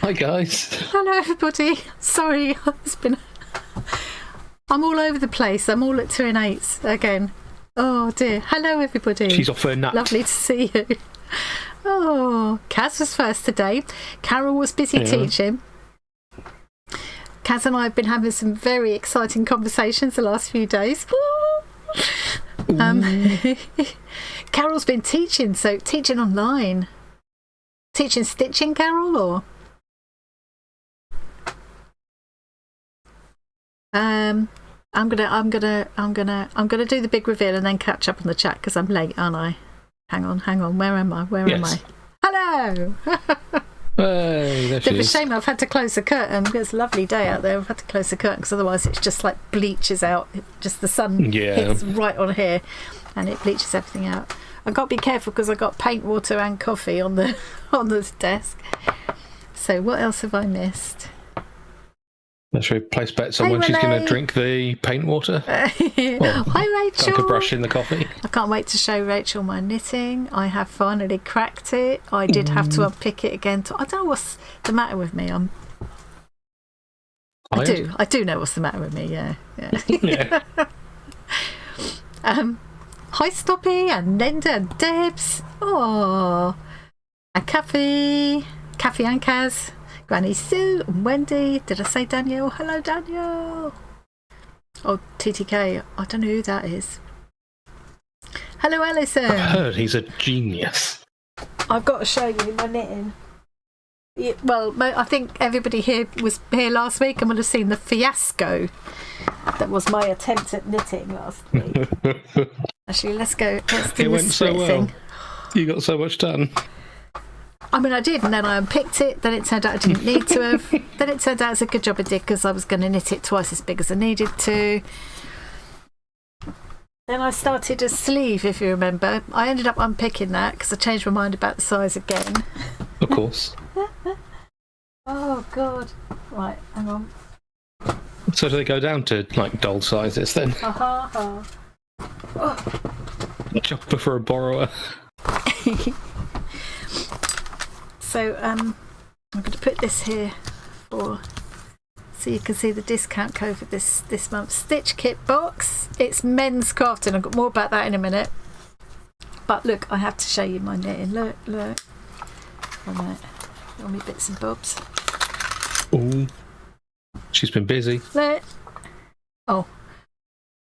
Hi guys. Hello everybody. Sorry, I'm all over the place. I'm all at 2 and 8s again. Oh dear. Hello everybody. She's off her nut. Lovely to see you. Oh, Kaz was first today. Carol was busy teaching. Kaz and I have been having some very exciting conversations the last few days. Carol's been teaching, so teaching online. Teaching stitching, Carol, or I'm gonna do the big reveal and then catch up on the chat because I'm late, aren't I? Hang on. Where am I? Am I? Hello. Hey, there she It's a is. shame I've had to close the curtain. It's a lovely day out there. I've had to close the curtain because otherwise it's just like bleaches out. Just the sun hits right on here and it bleaches everything out. I've got to be careful because I've got paint, water and coffee on the desk. So what else have I missed? Should we place bets on when she's going to drink the paint water? Hi Rachel. Dunk a brush in the coffee. I can't wait to show Rachel my knitting. I have finally cracked it. I did have to unpick it again. I don't know what's the matter with me. I do know what's the matter with me. Yeah. Hi Stoppy and Linda and Debs. Oh, and Kathy and Kaz. Granny Sue and Wendy. Did I say Daniel? Hello, Daniel. Oh, TTK. I don't know who that is. Hello, Alison. I've heard he's a genius. I've got to show you my knitting. Well, I think everybody here was here last week and would have seen the fiasco that was my attempt at knitting last week. Actually, let's do this split thing. You got so much done. I mean, I did, and then I unpicked it. Then it turned out I didn't need to have. Then it turned out it's a good job I did because I was going to knit it twice as big as I needed to. Then I started a sleeve, if you remember. I ended up unpicking that because I changed my mind about the size again. Of course. Oh, God. Right, hang on. So do they go down to, like, doll sizes then? Oh. Chopper for a borrower. So I'm going to put this here so you can see the discount code for this month's Stitch Kit box. It's men's crafting. I've got more about that in a minute. But look, I have to show you my knitting. Look. All right. All my bits and bobs. Ooh. She's been busy. Look. Oh.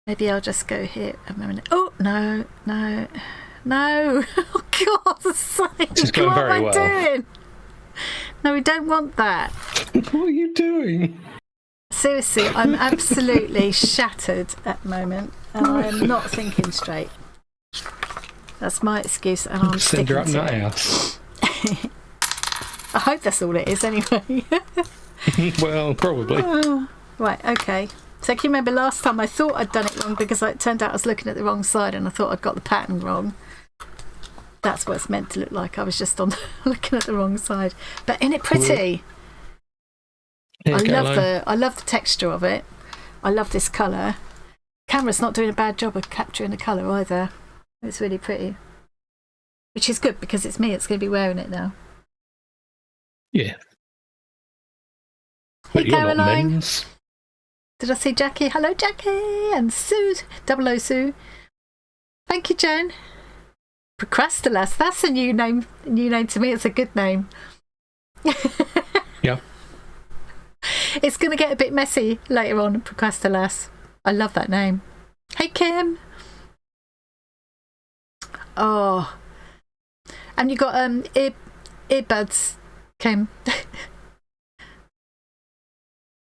Maybe I'll just go here a minute. Oh, no. Oh, God's sake. This is going very well. What am I doing? No, we don't want that. What are you doing? Seriously, I'm absolutely shattered at the moment and I'm not thinking straight. That's my excuse and I'm sticking to it. Send her up nut house. I hope that's all it is anyway. Well, probably. Right, okay. So can you remember last time I thought I'd done it wrong because it turned out I was looking at the wrong side and I thought I'd got the pattern wrong. That's what it's meant to look like. I was just looking at the wrong side. But isn't it pretty? I love the texture of it. I love this colour. Camera's not doing a bad job of capturing the colour either. It's really pretty. Which is good because it's me that's going to be wearing it now. Yeah. Hey, but you're Caroline. not men's. Did I see Jackie? Hello, Jackie. And Sue. 00 Sue. Thank you, Jen. Procrastilas. That's a new name to me. It's a good name. Yeah. It's going to get a bit messy later on, Procrastilas. I love that name. Hey, Kim. Oh. And you got earbuds, Kim.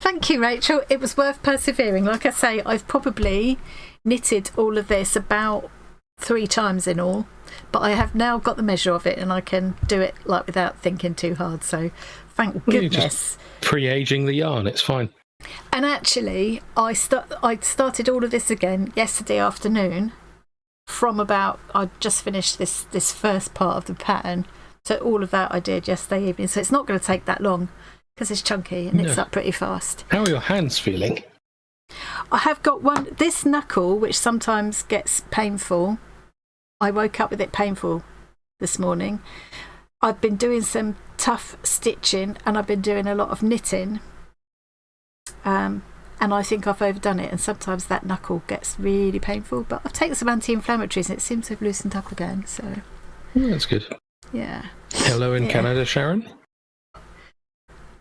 Thank you, Rachel. It was worth persevering. Like I say, I've probably knitted all of this about 3 times in all, but I have now got the measure of it and I can do it like without thinking too hard. So thank goodness. You're just pre-aging the yarn. It's fine. And actually, I started all of this again yesterday afternoon. I just finished this first part of the pattern. So all of that I did yesterday evening. So it's not going to take that long because it's chunky and it's up pretty fast. How are your hands feeling? I have got this knuckle, which sometimes gets painful. I woke up with it painful this morning. I've been doing some tough stitching and I've been doing a lot of knitting. And I think I've overdone it, and sometimes that knuckle gets really painful, but I've taken some anti-inflammatories and it seems to have loosened up again, so That's good. yeah. Hello in Canada, Sharon.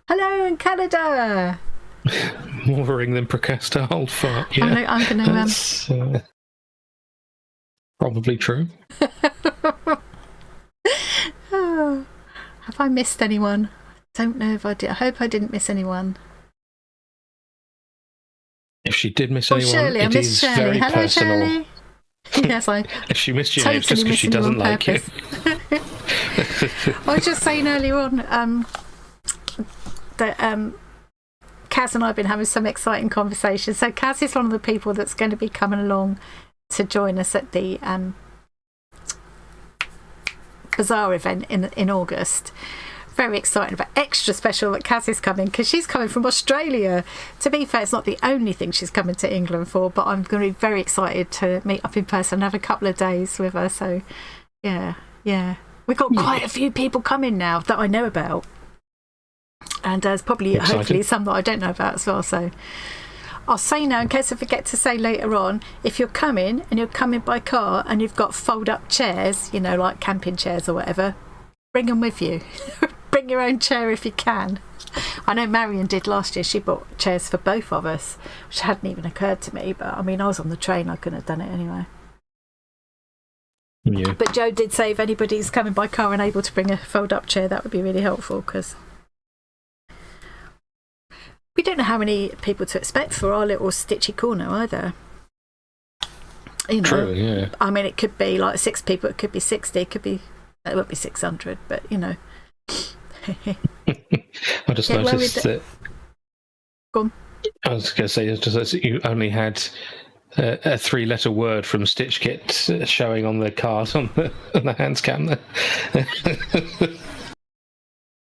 Hello in Canada. More ring than Procasta old fart. Yeah, I'm going to that's probably true. Oh, have I missed anyone? Don't know if I did. I hope I didn't miss anyone. If she did miss Or anyone, Shirley, I it missed is Shirley. very Hello, personal. Shirley. Yes, I If she missed you, totally it's just because she doesn't like you. I was just saying earlier on that Kaz and I have been having some exciting conversations. So Kaz is one of the people that's going to be coming along to join us at the bazaar event in August. Very excited about, extra special that Kaz is coming because she's coming from Australia. To be fair, it's not the only thing she's coming to England for, but I'm going to be very excited to meet up in person and have a couple of days with her. So yeah, we've got quite a few people coming now that I know about, and there's probably hopefully some that I don't know about as well. So I'll say now, in case I forget to say later on, if you're coming and you're coming by car and you've got fold-up chairs, you know, like camping chairs or whatever, bring them with you. Bring your own chair if you can. I know Marion did last year. She bought chairs for both of us, which hadn't even occurred to me, but I mean, I was on the train, I couldn't have done it anyway. Yeah. But Joe did say if anybody's coming by car and able to bring a fold-up chair, that would be really helpful, because we don't know how many people to expect for our little stitchy corner either. You know, True, yeah. I mean, it could be like 6 people, it could be 60, it won't be 600, but you know. I just noticed that. Go on. I was going to say, just that you only had a 3-letter word from Stitch Kit showing on the card on the hands cam there.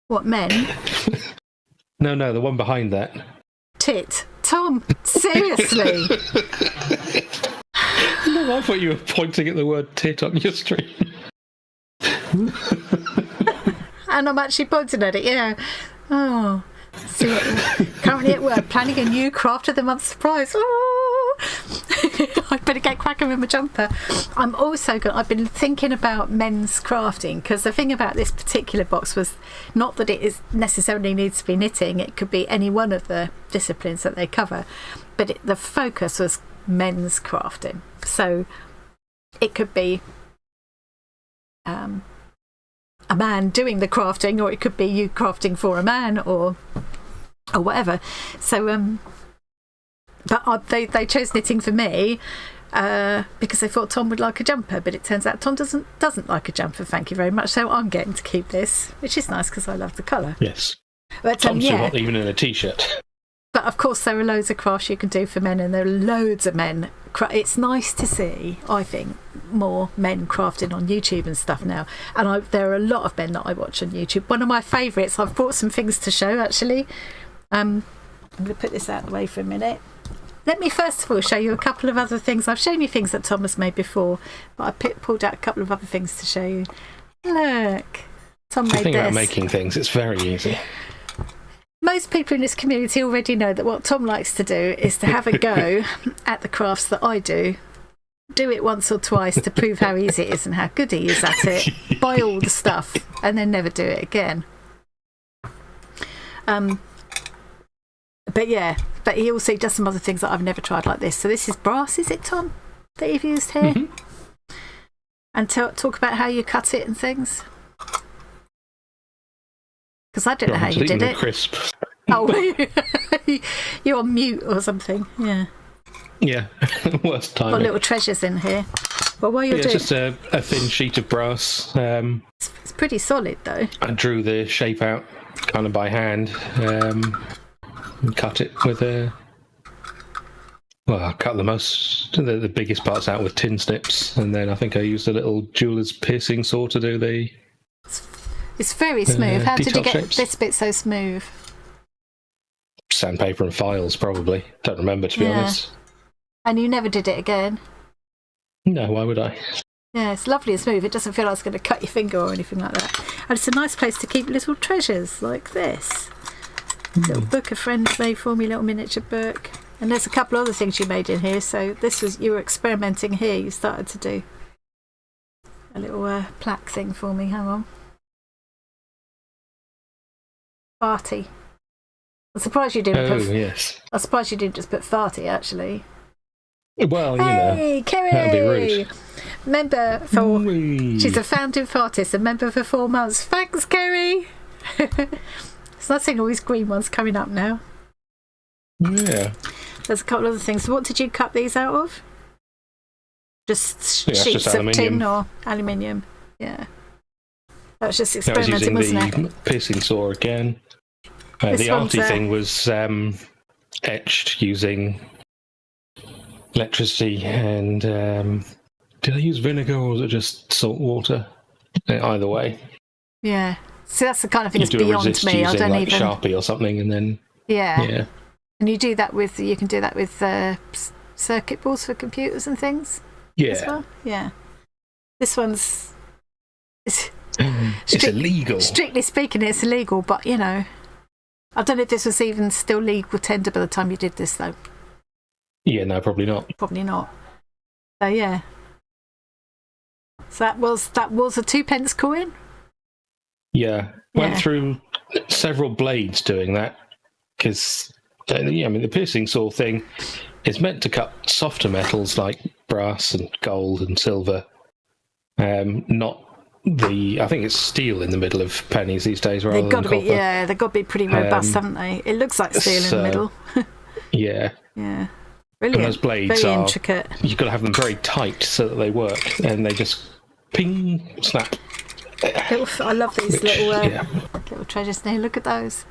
What, men? No, the one behind that. Tit. Tom, seriously? No, I thought you were pointing at the word tit on your stream. And I'm actually pointing at it, yeah. Oh, see what, currently at work, planning a new craft of the month surprise. Oh. I better get cracking with my jumper. I've been thinking about men's crafting, because the thing about this particular box was not that it necessarily needs to be knitting. It could be any one of the disciplines that they cover, but the focus was men's crafting. So it could be a man doing the crafting, or it could be you crafting for a man, or whatever. So but they chose knitting for me because they thought Tom would like a jumper, but it turns out Tom doesn't like a jumper, thank you very much, so I'm getting to keep this, which is nice because I love the colour. Yes. But Tom's still not even in a t-shirt. But of course there are loads of crafts you can do for men, and there are loads of men. It's nice to see, I think, more men crafting on YouTube and stuff now. And there are a lot of men that I watch on YouTube. One of my favourites, I've brought some things to show actually. I'm going to put this out of the way for a minute. Let me first of all show you a couple of other things. I've shown you things that Tom has made before, but I pulled out a couple of other things to show you. Look, Tom made this. The thing about making things, it's very easy. Most people in this community already know that what Tom likes to do is to have a go at the crafts that I do it once or twice to prove how easy it is and how good he is at it, buy all the stuff, and then never do it again. But he also does some other things that I've never tried, like this. So this is brass, is it, Tom, that you've used here? Mm-hmm. And talk about how you cut it and things. Because I don't know how you did it. Crisp. Oh, you're on mute or something. Yeah. Yeah, worst time. Got little treasures in here. Well, while you're doing, it's just a thin sheet of brass. It's pretty solid though. I drew the shape out kind of by hand, and cut it with a. Well, I cut the biggest parts out with tin snips, and then I think I used a little jeweler's piercing saw to do the. It's very smooth. How did you get shapes. This bit so smooth? Sandpaper and files, probably. Don't remember, to be honest. And you never did it again? No, why would I? Yeah, it's lovely and smooth. It doesn't feel like it's going to cut your finger or anything like that. And it's a nice place to keep little treasures like this. Little book a friend's made for me, little miniature book. And there's a couple other things you made in here. So this was, you were experimenting here. You started to do a little plaque thing for me. Hang on. Farty. I'm surprised you didn't put... yes. I'm surprised you didn't just put farty, actually. Well, hey, Kerry! that'd be rude. Member for... Whee. She's a founding artist, a member for 4 months. Thanks, Kerry! It's not seeing all these green ones coming up now. Yeah. There's a couple other things. What did you cut these out of? Just Yeah, sheets just of tin or aluminium? Yeah. That was just I was experimenting, using wasn't it? the piercing saw again. This The one's, arty thing was etched using electricity and did I use vinegar or was it just salt water? Either way. Yeah. See, that's the kind of thing You that's do a beyond resist me. I using don't like even... Sharpie or something and then... Yeah. And you do that with... You can do that with circuit boards for computers and things? Yeah. As well? Yeah. This one's... It's illegal. Strictly speaking, it's illegal, but, you know... I don't know if this was even still legal tender by the time you did this, though. Yeah, no, probably not. Probably not. So, yeah. So that was a 2p coin? Yeah. Went through several blades doing that because, I mean, the piercing saw thing is meant to cut softer metals like brass and gold and silver, not I think it's steel in the middle of pennies these days rather They've got than to copper. be, yeah, they've got to be pretty robust, haven't they? It looks like steel in the middle. Yeah. Yeah. Brilliant. And those blades very are intricate. You've got to have them very tight so that they work, and they just ping, snap. I love these little treasures now. Look at those.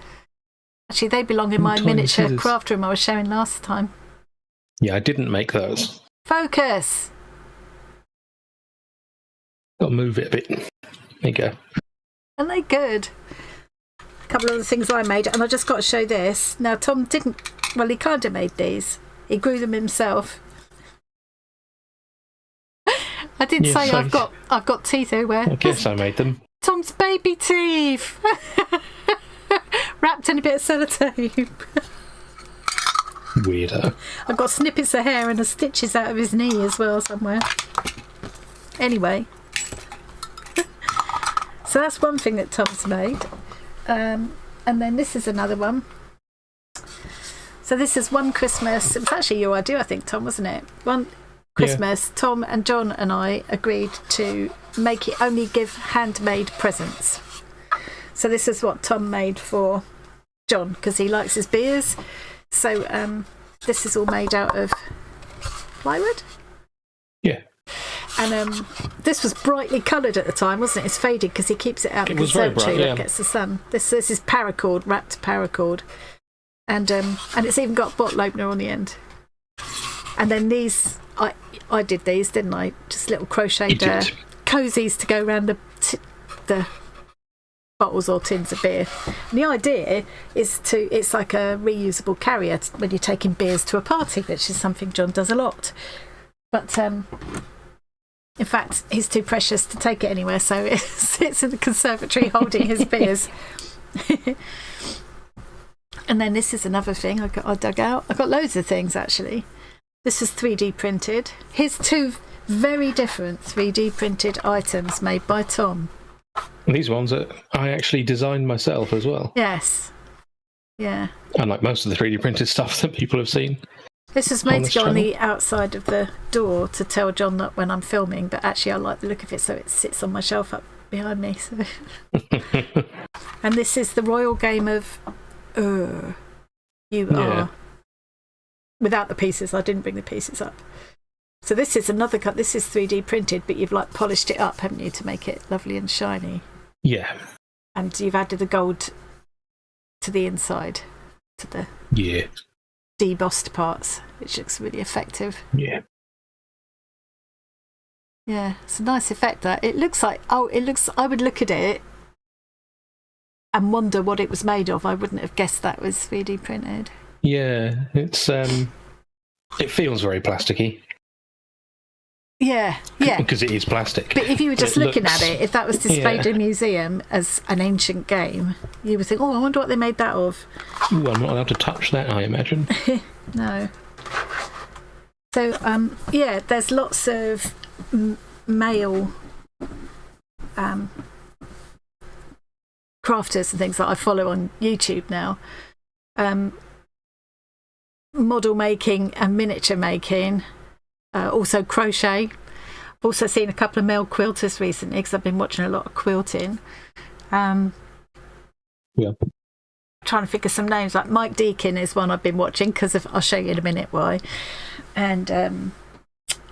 Actually, they belong in my Tiny miniature scissors. craft room I was showing last time. Yeah, I didn't make those. Focus! Got to move it a bit. There you go. And they good. A couple of other things I made, and I just got to show this. Now, Tom didn't... Well, he kind of made these. He grew them himself. I did say I've got teeth everywhere. I guess I made them. Tom's baby teeth! Wrapped in a bit of sellotape. Weirdo. I've got snippets of hair and the stitches out of his knee as well somewhere. Anyway. So that's one thing that Tom's made. And then this is another one. So this is one Christmas. It was actually your idea, I think, Tom, wasn't it? One Christmas, Tom and John and I agreed to make it only give handmade presents. So this is what Tom made for John because he likes his beers. So this is all made out of plywood. Yeah. And this was brightly coloured at the time, wasn't it? It's faded because he keeps it out of the conservatory that gets the sun. This is paracord, wrapped paracord. And it's even got a bottle opener on the end. And then these, I did these, didn't I? Just little crocheted cozies to go around the bottles or tins of beer. And the idea is it's like a reusable carrier when you're taking beers to a party, which is something John does a lot. But in fact, he's too precious to take it anywhere, so it sits in the conservatory holding his beers. And then this is another thing I dug out. I got loads of things, actually. This is 3D printed. Here's two very different 3D printed items made by Tom. And these ones that I actually designed myself as well. Yes. Yeah. Unlike most of the 3D printed stuff that people have seen. This is made to go on the outside of the door to tell John that when I'm filming, but actually I like the look of it, so it sits on my shelf up behind me. So. And this is the royal game of You Are. Without the pieces, I didn't bring the pieces up. So this is another cut. This is 3D printed, but you've like polished it up, haven't you, to make it lovely and shiny. Yeah. And you've added the gold to the inside, to the debossed parts, which looks really effective. Yeah. Yeah, it's a nice effect that. It looks like, I would look at it and wonder what it was made of. I wouldn't have guessed that was 3D printed. Yeah, it's it feels very plasticky. Yeah, yeah. Because it is plastic. But if you were just looking at it, if that was displayed in a museum as an ancient game, you would think, oh, I wonder what they made that of. Ooh, I'm not allowed to touch that, I imagine. No. So, yeah, there's lots of male crafters and things that I follow on YouTube now. Model making and miniature making. Also crochet. I've also seen a couple of male quilters recently because I've been watching a lot of quilting. Yeah. Trying to figure some names, like Mike Deakin is one I've been watching because I'll show you in a minute why. And there's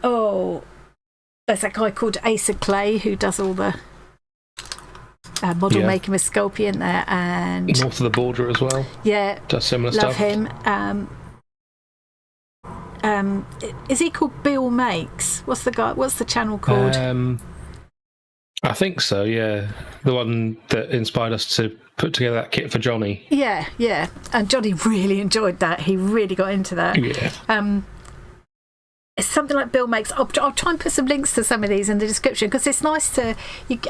that guy called Asa Clay who does all the model making with Sculpey in there, and north of the border as well. Yeah, does similar love stuff. him. Is he called Bill Makes? What's the channel called? I think so, yeah. The one that inspired us to put together that kit for Johnny. Yeah, yeah. And Johnny really enjoyed that. He really got into that. Yeah. It's something like Bill Makes. I'll try and put some links to some of these in the description because it's nice to.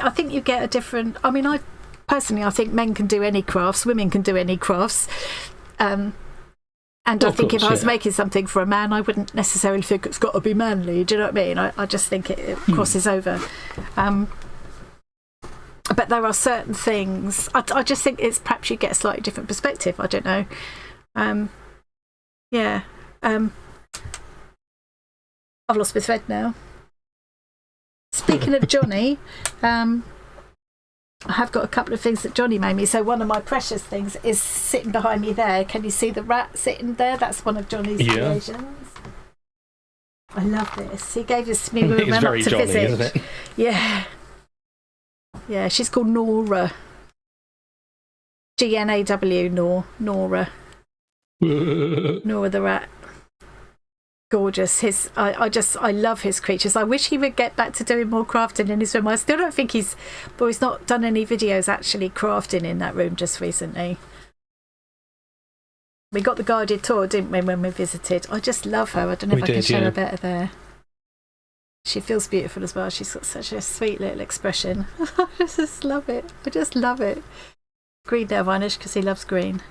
I think you get a different. I mean, I think men can do any crafts, women can do any crafts. And I think if I was making something for a man, I wouldn't necessarily think it's got to be manly. Do you know what I mean? I just think it crosses over. But there are certain things. I just think it's perhaps you get a slightly different perspective. I don't know. Yeah. I've lost my thread now. Speaking of Johnny, I have got a couple of things that Johnny made me. So one of my precious things is sitting behind me there. Can you see the rat sitting there? That's one of Johnny's creations. I love this. He gave this to me when we went up to Johnny, visit. isn't it? Yeah. Yeah, she's called Nora. GNAW, Nora. Nora the rat. Gorgeous. I love his creatures. I wish he would get back to doing more crafting in his room. I still don't think he's not done any videos actually crafting in that room just recently. We got the guided tour, didn't we, when we visited? I just love her. I don't know if I can show her better there. She feels beautiful as well. She's got such a sweet little expression. I just love it. I just love it. Green nail varnish because he loves green.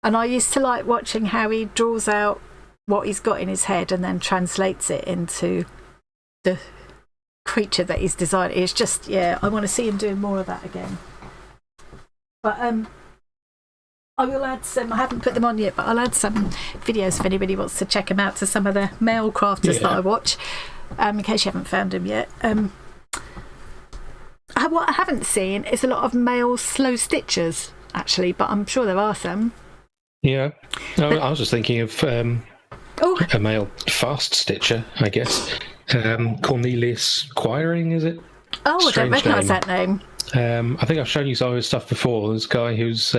And I used to like watching how he draws out what he's got in his head and then translates it into the creature that he's designed. It's just, I want to see him doing more of that again. But I will add some, I haven't put them on yet, but I'll add some videos if anybody wants to check them out, to some of the male crafters that I watch, in case you haven't found them yet. What I haven't seen is a lot of male slow stitchers, actually, but I'm sure there are some. Yeah. I was just thinking of a male fast stitcher, I guess. Cornelius Quiring, is it? Oh, I don't recognise that name. I think I've shown you some of his stuff before. There's a guy who's...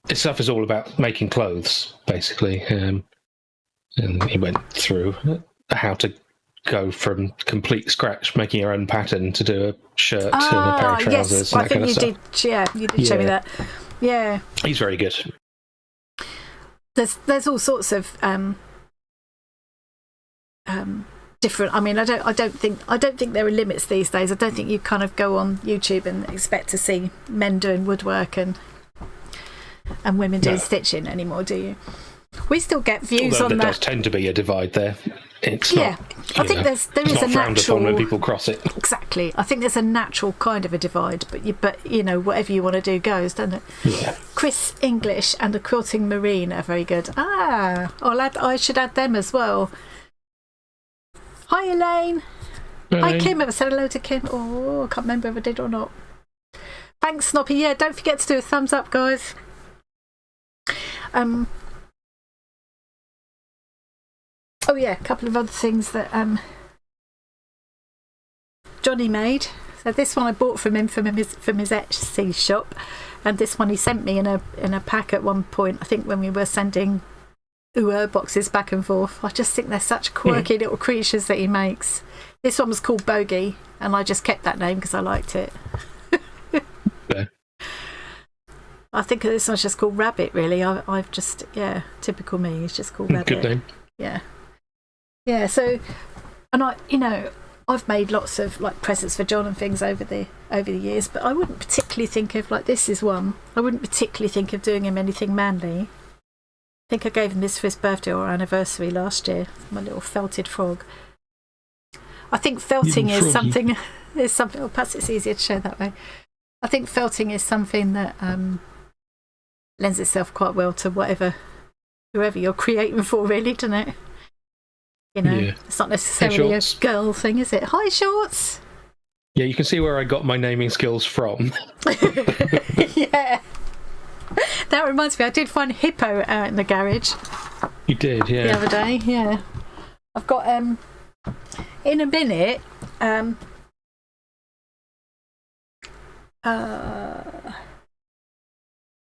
his stuff is all about making clothes, basically. And he went through how to go from complete scratch, making your own pattern, to do a shirt and a pair of trousers and that kind of stuff. You did show me that. Yeah. He's very good. There's all sorts of different. I mean, I don't think there are limits these days. I don't think you kind of go on YouTube and expect to see men doing woodwork and women doing stitching anymore, do you? We still get views on that. There does tend to be a divide there. It's not. I think there is a natural. When people cross it. Exactly. I think there's a natural kind of a divide, but whatever you want to do goes, doesn't it? Yeah. Chris English and the Quilting Marine are very good. I should add them as well. Hi, Elaine. Hi, Kim. Ever said hello to Kim? Oh, I can't remember if I did or not. Thanks, Snoppy. Yeah, don't forget to do a thumbs up, guys. A couple of other things that Johnny made. So this one I bought from him from his Etsy shop, and this one he sent me in a pack at one point. I think when we were sending boxes back and forth. I just think they're such quirky little creatures that he makes. This one was called Bogey, and I just kept that name because I liked it. I think this one's just called Rabbit, really. I've just, typical me. It's just called Rabbit. Good name. Yeah. Yeah, so, and I've made lots of like presents for John and things over the years, but I wouldn't particularly think of, like, this is one. I wouldn't particularly think of doing him anything manly. I think I gave him this for his birthday or anniversary last year. My little felted frog. I think felting is something. Well, perhaps it's easier to show that way. I think felting is something that lends itself quite well to whoever you're creating for, really, doesn't it? It's not necessarily a girl thing, is it? Hi, Shorts. Yeah, you can see where I got my naming skills from. Yeah. That reminds me, I did find Hippo out in the garage. You did, yeah. The other day, yeah. I've got, in a minute, I'm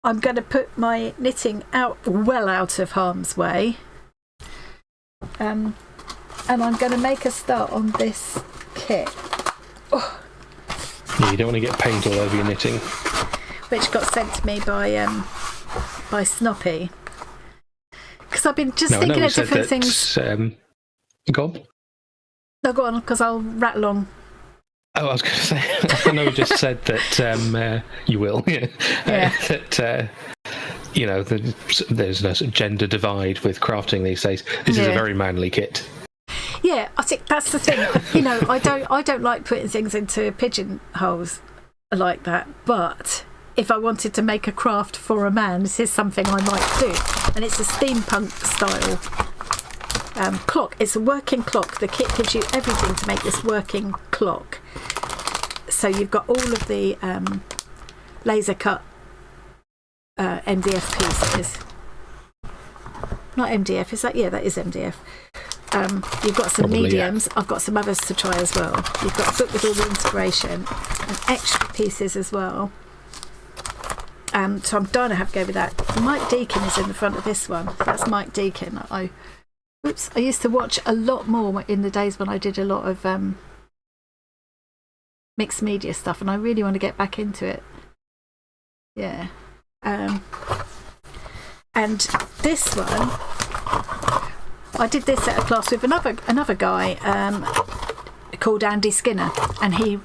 going to put my knitting well out of harm's way. And I'm going to make a start on this kit. Oh. Yeah, you don't want to get paint all over your knitting. Which got sent to me by Snoppy. Because I've been just thinking of different things. Go on. No, go on, because I'll rattle on. Oh, I was going to say, I know you just said that you will. Yeah. That there's no sort of gender divide with crafting these days. This is a very manly kit. Yeah, I think that's the thing. I don't like putting things into pigeonholes like that. But if I wanted to make a craft for a man, this is something I might do. And it's a steampunk style clock. It's a working clock. The kit gives you everything to make this working clock. So you've got all of the laser cut MDF pieces. Not MDF, is that? Yeah, that is MDF. You've got some mediums. Yeah. I've got some others to try as well. You've got a book with all the inspiration and extra pieces as well. So I'm dying to have a go with that. Mike Deacon is in the front of this one. That's Mike Deacon. I used to watch a lot more in the days when I did a lot of mixed media stuff, and I really want to get back into it. Yeah. And this one, I did this at a class with another guy called Andy Skinner, and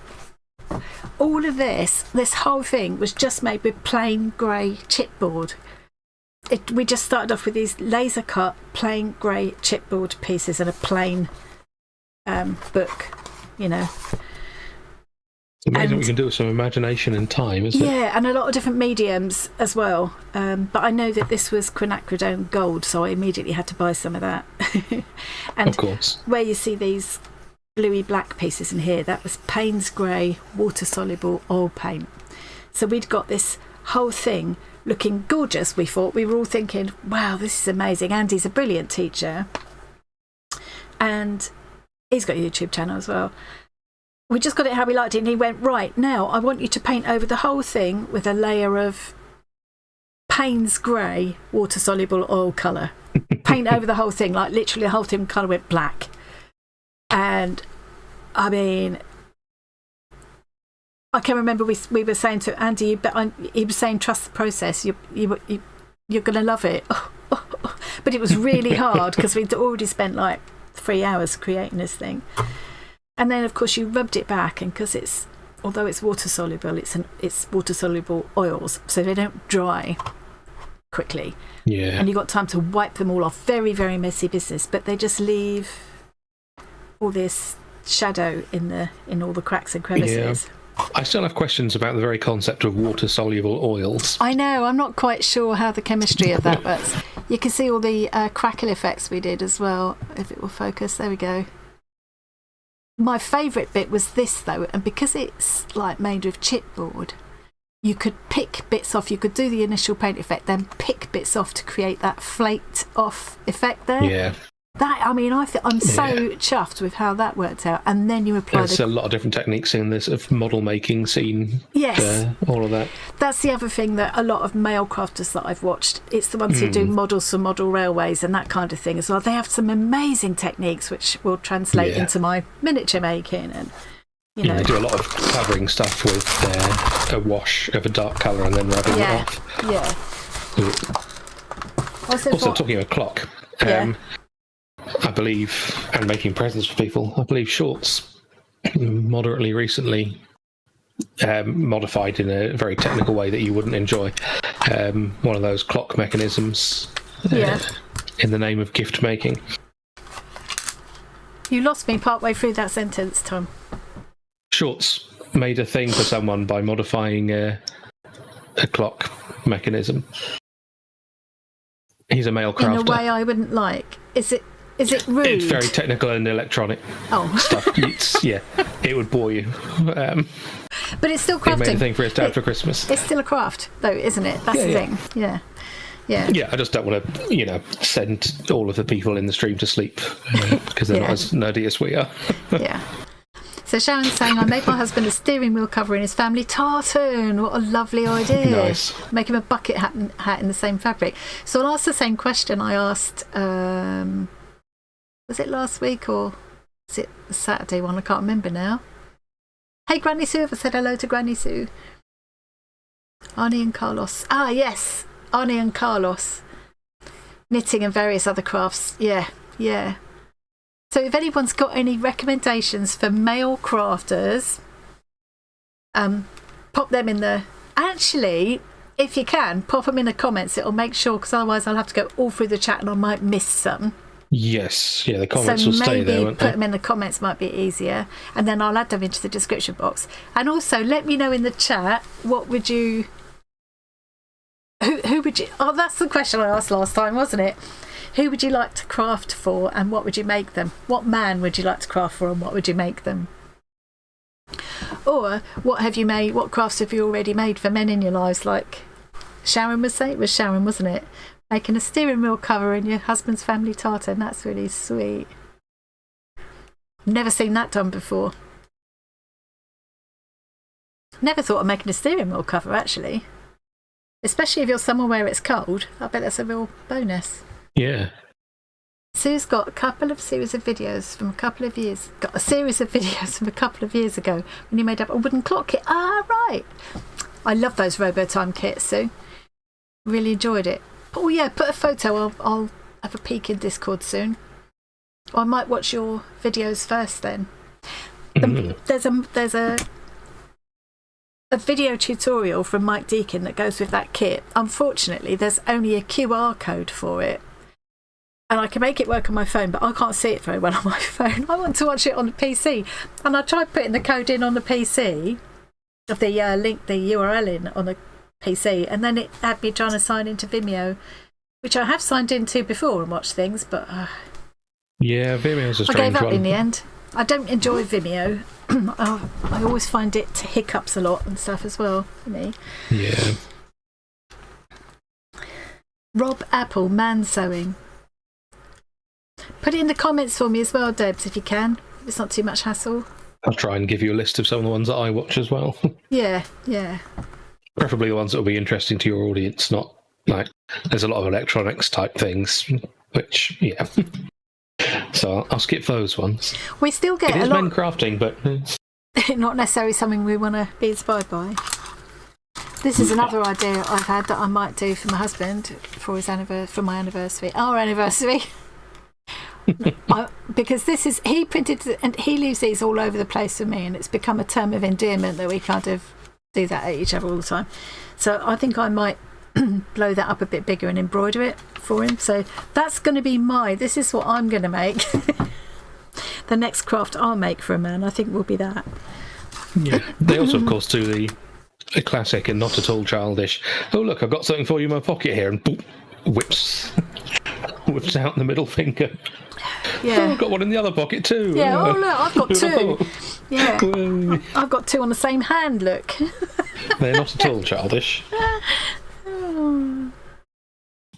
all of this whole thing was just made with plain grey chipboard. We just started off with these laser cut plain grey chipboard pieces and a plain book, It's amazing what you can do with some imagination and time, isn't it? Yeah, and a lot of different mediums as well. But I know that this was quinacridone gold, so I immediately had to buy some of that. And of course. Where you see these bluey black pieces in here, that was Payne's Grey water-soluble oil paint. So we'd got this whole thing looking gorgeous, we thought. We were all thinking, wow, this is amazing. Andy's a brilliant teacher. And he's got a YouTube channel as well. We just got it how we liked it, and he went, right, now I want you to paint over the whole thing with a layer of Payne's Grey water-soluble oil colour. Paint over the whole thing, like literally the whole thing kind of went black. And, I mean, I can remember we were saying to Andy, he was saying, trust the process, you're going to love it. But it was really hard because we'd already spent like 3 hours creating this thing. And then, of course, you rubbed it back, and because although it's water soluble, it's water soluble oils, so they don't dry quickly. Yeah. And you got time to wipe them all off. Very, very messy business, but they just leave all this shadow in all the cracks and crevices. Yeah. I still have questions about the very concept of water soluble oils. I know. I'm not quite sure how the chemistry of that works. You can see all the crackle effects we did as well. If it will focus, there we go. My favourite bit was this though, and because it's like made with chipboard, you could pick bits off. You could do the initial paint effect, then pick bits off to create that flaked off effect there. Yeah. That, I mean, I'm so chuffed with how that worked out. And then you apply There's a lot of different techniques in this of model making scene. Yes. All of that. That's the other thing that a lot of male crafters that I've watched, it's the ones who do models for model railways and that kind of thing as well. They have some amazing techniques which will translate into my miniature making. And they do a lot of covering stuff with a wash of a dark colour and then rubbing it off. Yeah. Also, talking of a clock, I I believe, and making presents for people. I believe Shorts moderately recently modified in a very technical way that you wouldn't enjoy. One of those clock mechanisms in the name of gift making. You lost me partway through that sentence, Tom. Shorts made a thing for someone by modifying a clock mechanism. He's a male crafter. In a way I wouldn't like. Is it rude? It's very technical and electronic stuff. It would bore you. But it's still crafting. He made a thing for his dad for Christmas. It's still a craft, though, isn't it? That's the thing. Yeah. Yeah, I just don't want to, send all of the people in the stream to sleep because they're not as nerdy as we are. Yeah. So Sharon's saying, I made my husband a steering wheel cover in his family tartan. What a lovely idea. Nice. Make him a bucket hat in the same fabric. So I'll ask the same question I asked, was it last week or was it the Saturday one? I can't remember now. Hey, Granny Sue. I said hello to Granny Sue. Arnie and Carlos. Ah, yes. Arnie and Carlos. Knitting and various other crafts. Yeah. So if anyone's got any recommendations for male crafters, pop them in the... Actually, if you can, pop them in the comments. It'll make sure, because otherwise I'll have to go all through the chat and I might miss some. Yes, the comments will stay there, won't they? Put them in the comments might be easier, and then I'll add them into the description box. And also, let me know in the chat, what would you... Who would you... Oh, that's the question I asked last time, wasn't it? Who would you like to craft for and what would you make them? What man would you like to craft for and what would you make them? Or what have you made? What crafts have you already made for men in your lives? Like Sharon was saying, it was Sharon, wasn't it? Making a steering wheel cover in your husband's family tartan. That's really sweet. Never seen that done before. Never thought of making a steering wheel cover, actually. Especially if you're somewhere where it's cold. I bet that's a real bonus. Yeah. Sue's got a series of videos from a couple of years ago when he made up a wooden clock kit. Ah, right. I love those Robotime kits, Sue. Really enjoyed it. Oh yeah, put a photo. I'll have a peek in Discord soon. Or I might watch your videos first then. There's a video tutorial from Mike Deakin that goes with that kit. Unfortunately, there's only a QR code for it. And I can make it work on my phone, but I can't see it very well on my phone. I want to watch it on the PC. And I tried putting the code in on the PC, of the link, the URL in on the PC, and then it had me trying to sign into Vimeo, which I have signed into before and watched things, but... yeah, Vimeo's a strange one. I gave up in the end. I don't enjoy Vimeo. I always find it hiccups a lot and stuff as well for me. Yeah. Rob Apple, man sewing. Put it in the comments for me as well, Debs, if you can. It's not too much hassle. I'll try and give you a list of some of the ones that I watch as well. Yeah. Preferably the ones that will be interesting to your audience, not like there's a lot of electronics type things, which, yeah. So I'll skip those ones. We still get a lot. It is men crafting, but... not necessarily something we want to be inspired by. This is another idea I've had that I might do for my husband for my anniversary. Our anniversary. Because he printed and he leaves these all over the place for me, and it's become a term of endearment that we kind of do that at each other all the time. So I think I might blow that up a bit bigger and embroider it for him. So that's going to be this is what I'm going to make. The next craft I'll make for a man, I think, will be that. Yeah. They also, of course, do the classic and not at all childish, oh look, I've got something for you in my pocket here, and boop, whips out the middle finger. Yeah. Oh, I've got one in the other pocket too. Yeah, oh look, I've got two. Yeah. I've got two on the same hand, look. They're not at all childish.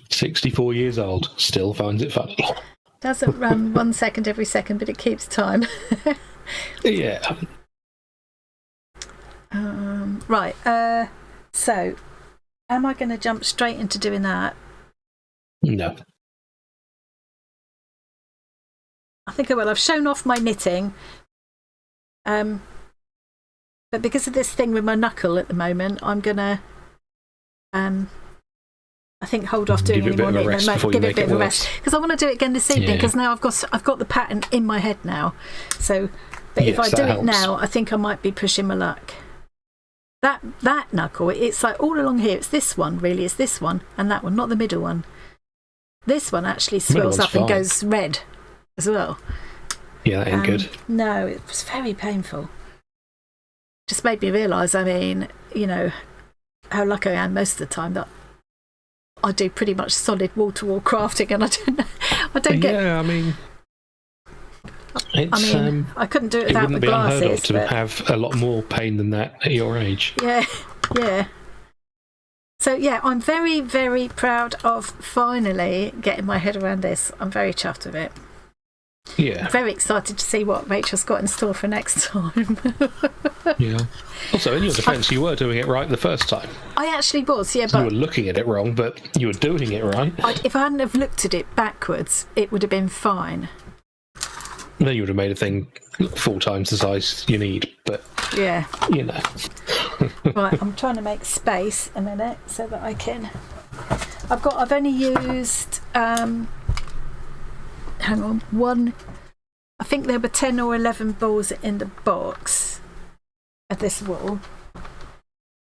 64 years old, still finds it funny. Doesn't run 1 second every second, but it keeps time. Yeah. Right. So, am I going to jump straight into doing that? No. I think I will. I've shown off my knitting. But because of this thing with my knuckle at the moment, I'm going to I think hold off doing any more knitting and give it a bit of a rest, because I want to do it again this evening, because now I've got the pattern in my head now. So, but if I do it now, I think I might be pushing my luck. That knuckle, it's like all along here, it's this one really, it's this one and that one, not the middle one. This one actually swells up and goes red as well. Yeah, that ain't good. No, it was very painful. Just made me realise, I mean, you know, how lucky I am most of the time that I do pretty much solid wall-to-wall crafting, and I don't get... Yeah, I mean, I couldn't do it without the glasses. It wouldn't be unheard of to have a lot more pain than that at your age. Yeah, yeah. So, yeah, I'm very, very proud of finally getting my head around this. I'm very chuffed with it. Yeah. I'm very excited to see what Rachel's got in store for next time. Yeah. Also, in your defence, you were doing it right the first time. I actually was, yeah. But you were looking at it wrong, but you were doing it right. If I hadn't have looked at it backwards, it would have been fine. Then you would have made a thing 4 times the size you need, but yeah, you know. Right, I'm trying to make space a minute so that I can. I've only used hang on, one. I think there were 10 or 11 balls in the box of this wool.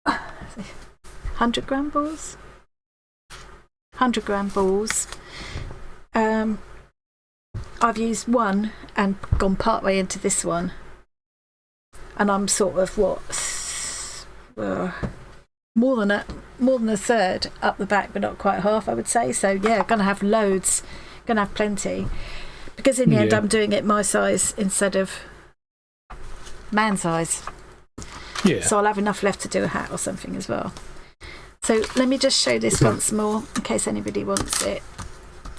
100-gram balls. 100-gram balls. I've used one and gone part way into this one, and I'm sort of more than a third up the back, but not quite half, I would say. So yeah, gonna have loads, gonna have plenty, because in the end I'm doing it my size instead of man size. Yeah. So I'll have enough left to do a hat or something as well. So let me just show this once more in case anybody wants it.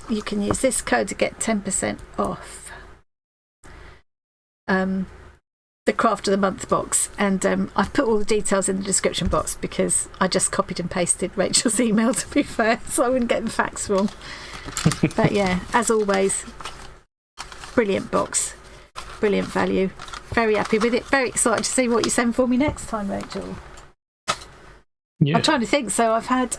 You can use this code to get 10% off the Craft of the Month box, and I've put all the details in the description box because I just copied and pasted Rachel's email, to be fair, so I wouldn't get the facts wrong. But yeah, as always, brilliant box, brilliant value, very happy with it, very excited to see what you send for me next time, Rachel. I'm trying to think. So I've had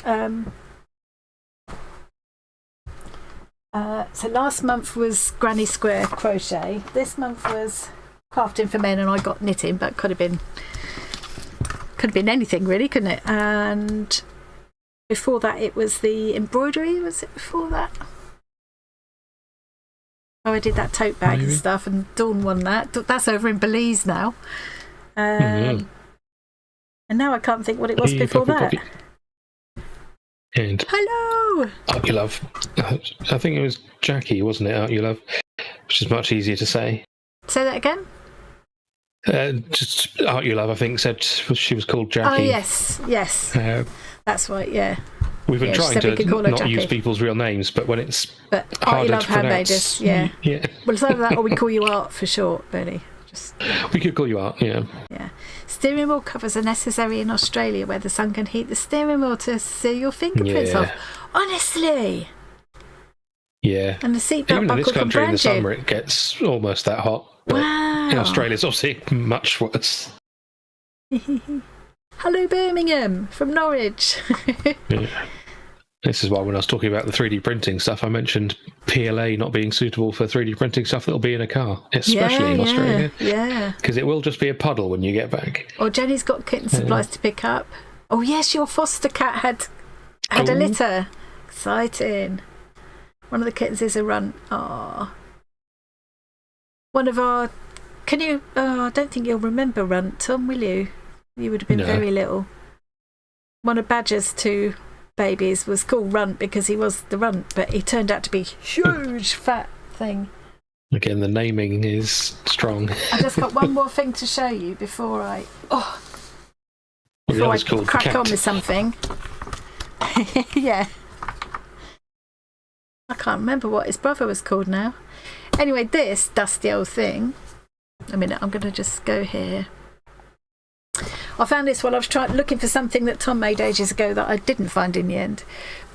so last month was Granny Square crochet. This month was crafting for men, and I got knitting, but could have been anything really, couldn't it? And before that, it was the embroidery. Was it before that? Oh, I did that tote bag and stuff, and Dawn won that. That's over in Belize now. And now I can't think what it was before that. And hello! Art You Love. I think it was Jackie, wasn't it? Art You Love, which is much easier to say. Say that again? Just Art You Love, I think, said she was called Jackie. Oh, yes. That's right, yeah. We've been trying to not use people's real names, but when it's harder to pronounce... yeah. Well, it's either that or we call you Art for short, really. We could call you Art, yeah. Yeah. Steering wheel covers are necessary in Australia, where the sun can heat the steering wheel to seal your fingerprints off. Honestly. Yeah. And the seatbelt even in buckle this country can in the brand summer, it gets almost that hot. But wow. In Australia, it's obviously much worse. Hello, Birmingham from Norwich. Yeah. This is why when I was talking about the 3D printing stuff, I mentioned PLA not being suitable for 3D printing stuff that'll be in a car, especially in Australia. Yeah. Because it will just be a puddle when you get back. Or Jenny's got kitten supplies to pick up. Oh, yes, your foster cat had a litter. Exciting. One of the kittens is a runt. Ah. One of our... Can you... I don't think you'll remember Runt, Tom, will you? You would have been very little. One of Badger's 2 babies was called Runt because he was the runt, but he turned out to be huge fat thing. Again, the naming is strong. I just got one more thing to show you before I crack on with something. Yeah, I can't remember what his brother was called now. Anyway, this dusty old thing, a minute, I'm going to just go here. I found this while I was looking for something that Tom made ages ago that I didn't find in the end.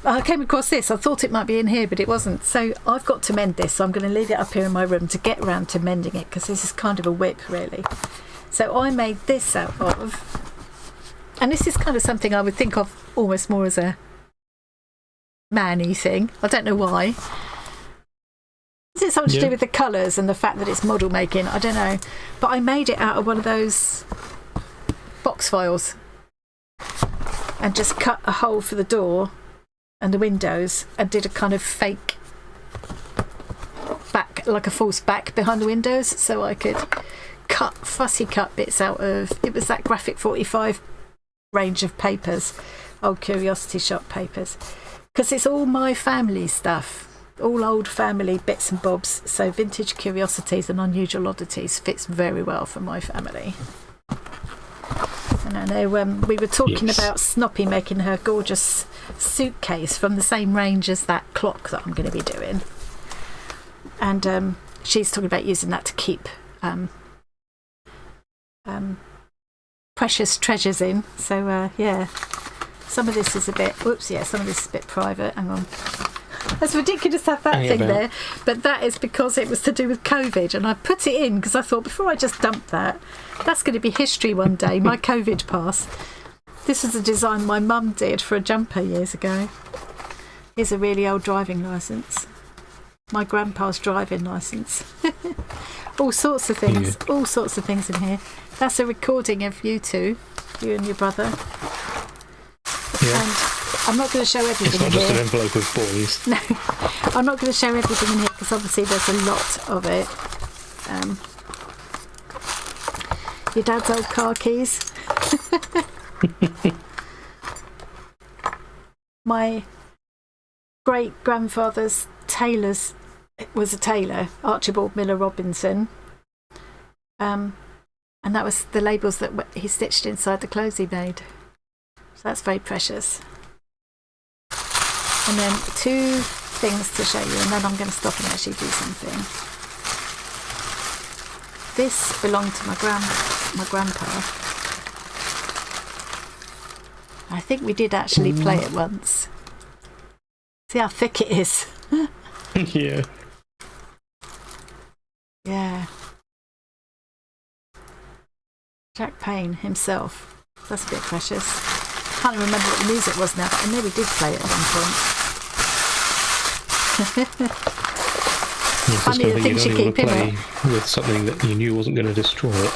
I came across this. I thought it might be in here, but it wasn't. So I've got to mend this. So I'm going to leave it up here in my room to get around to mending it, because this is kind of a WIP, really. So I made this out of... And this is kind of something I would think of almost more as a man-y thing. I don't know why. Is it something to do with the colours and the fact that it's model making? I don't know. But I made it out of one of those box files and just cut a hole for the door and the windows and did a kind of fake back, like a false back behind the windows, so I could fussy cut bits out of, it was that Graphic 45 range of papers, old Curiosity Shop papers, because it's all my family stuff, all old family bits and bobs, so vintage curiosities and unusual oddities fits very well for my family. And I know we were talking about Snoppy making her gorgeous suitcase from the same range as that clock that I'm going to be doing, and she's talking about using that to keep precious treasures in. So yeah, some of this is a bit, some of this is a bit private. Hang on. That's ridiculous to have that thing there, but that is because it was to do with COVID, and I put it in because I thought before I just dump that, that's going to be history one day, my COVID pass. This is a design my mum did for a jumper years ago. Here's a really old driving licence. My grandpa's driving licence. All sorts of things, all sorts of things in here. That's a recording of you two, you and your brother. Yeah. And I'm not going to show everything in here. It's not just an envelope of boys. No, I'm not going to show everything in here because obviously there's a lot of it. Your dad's old car keys. My great-grandfather's tailor's was a tailor, Archibald Miller Robinson. And that was the labels that he stitched inside the clothes he made. So that's very precious. And then two things to show you, and then I'm going to stop and actually do something. This belonged to my grandpa. I think we did actually play it once. See how thick it is. Yeah. Yeah. Jack Payne himself. That's a bit precious. Can't even remember what the music was now, but I know we did play it at one point. Funny the things you keep in it. With something that you knew wasn't going to destroy it.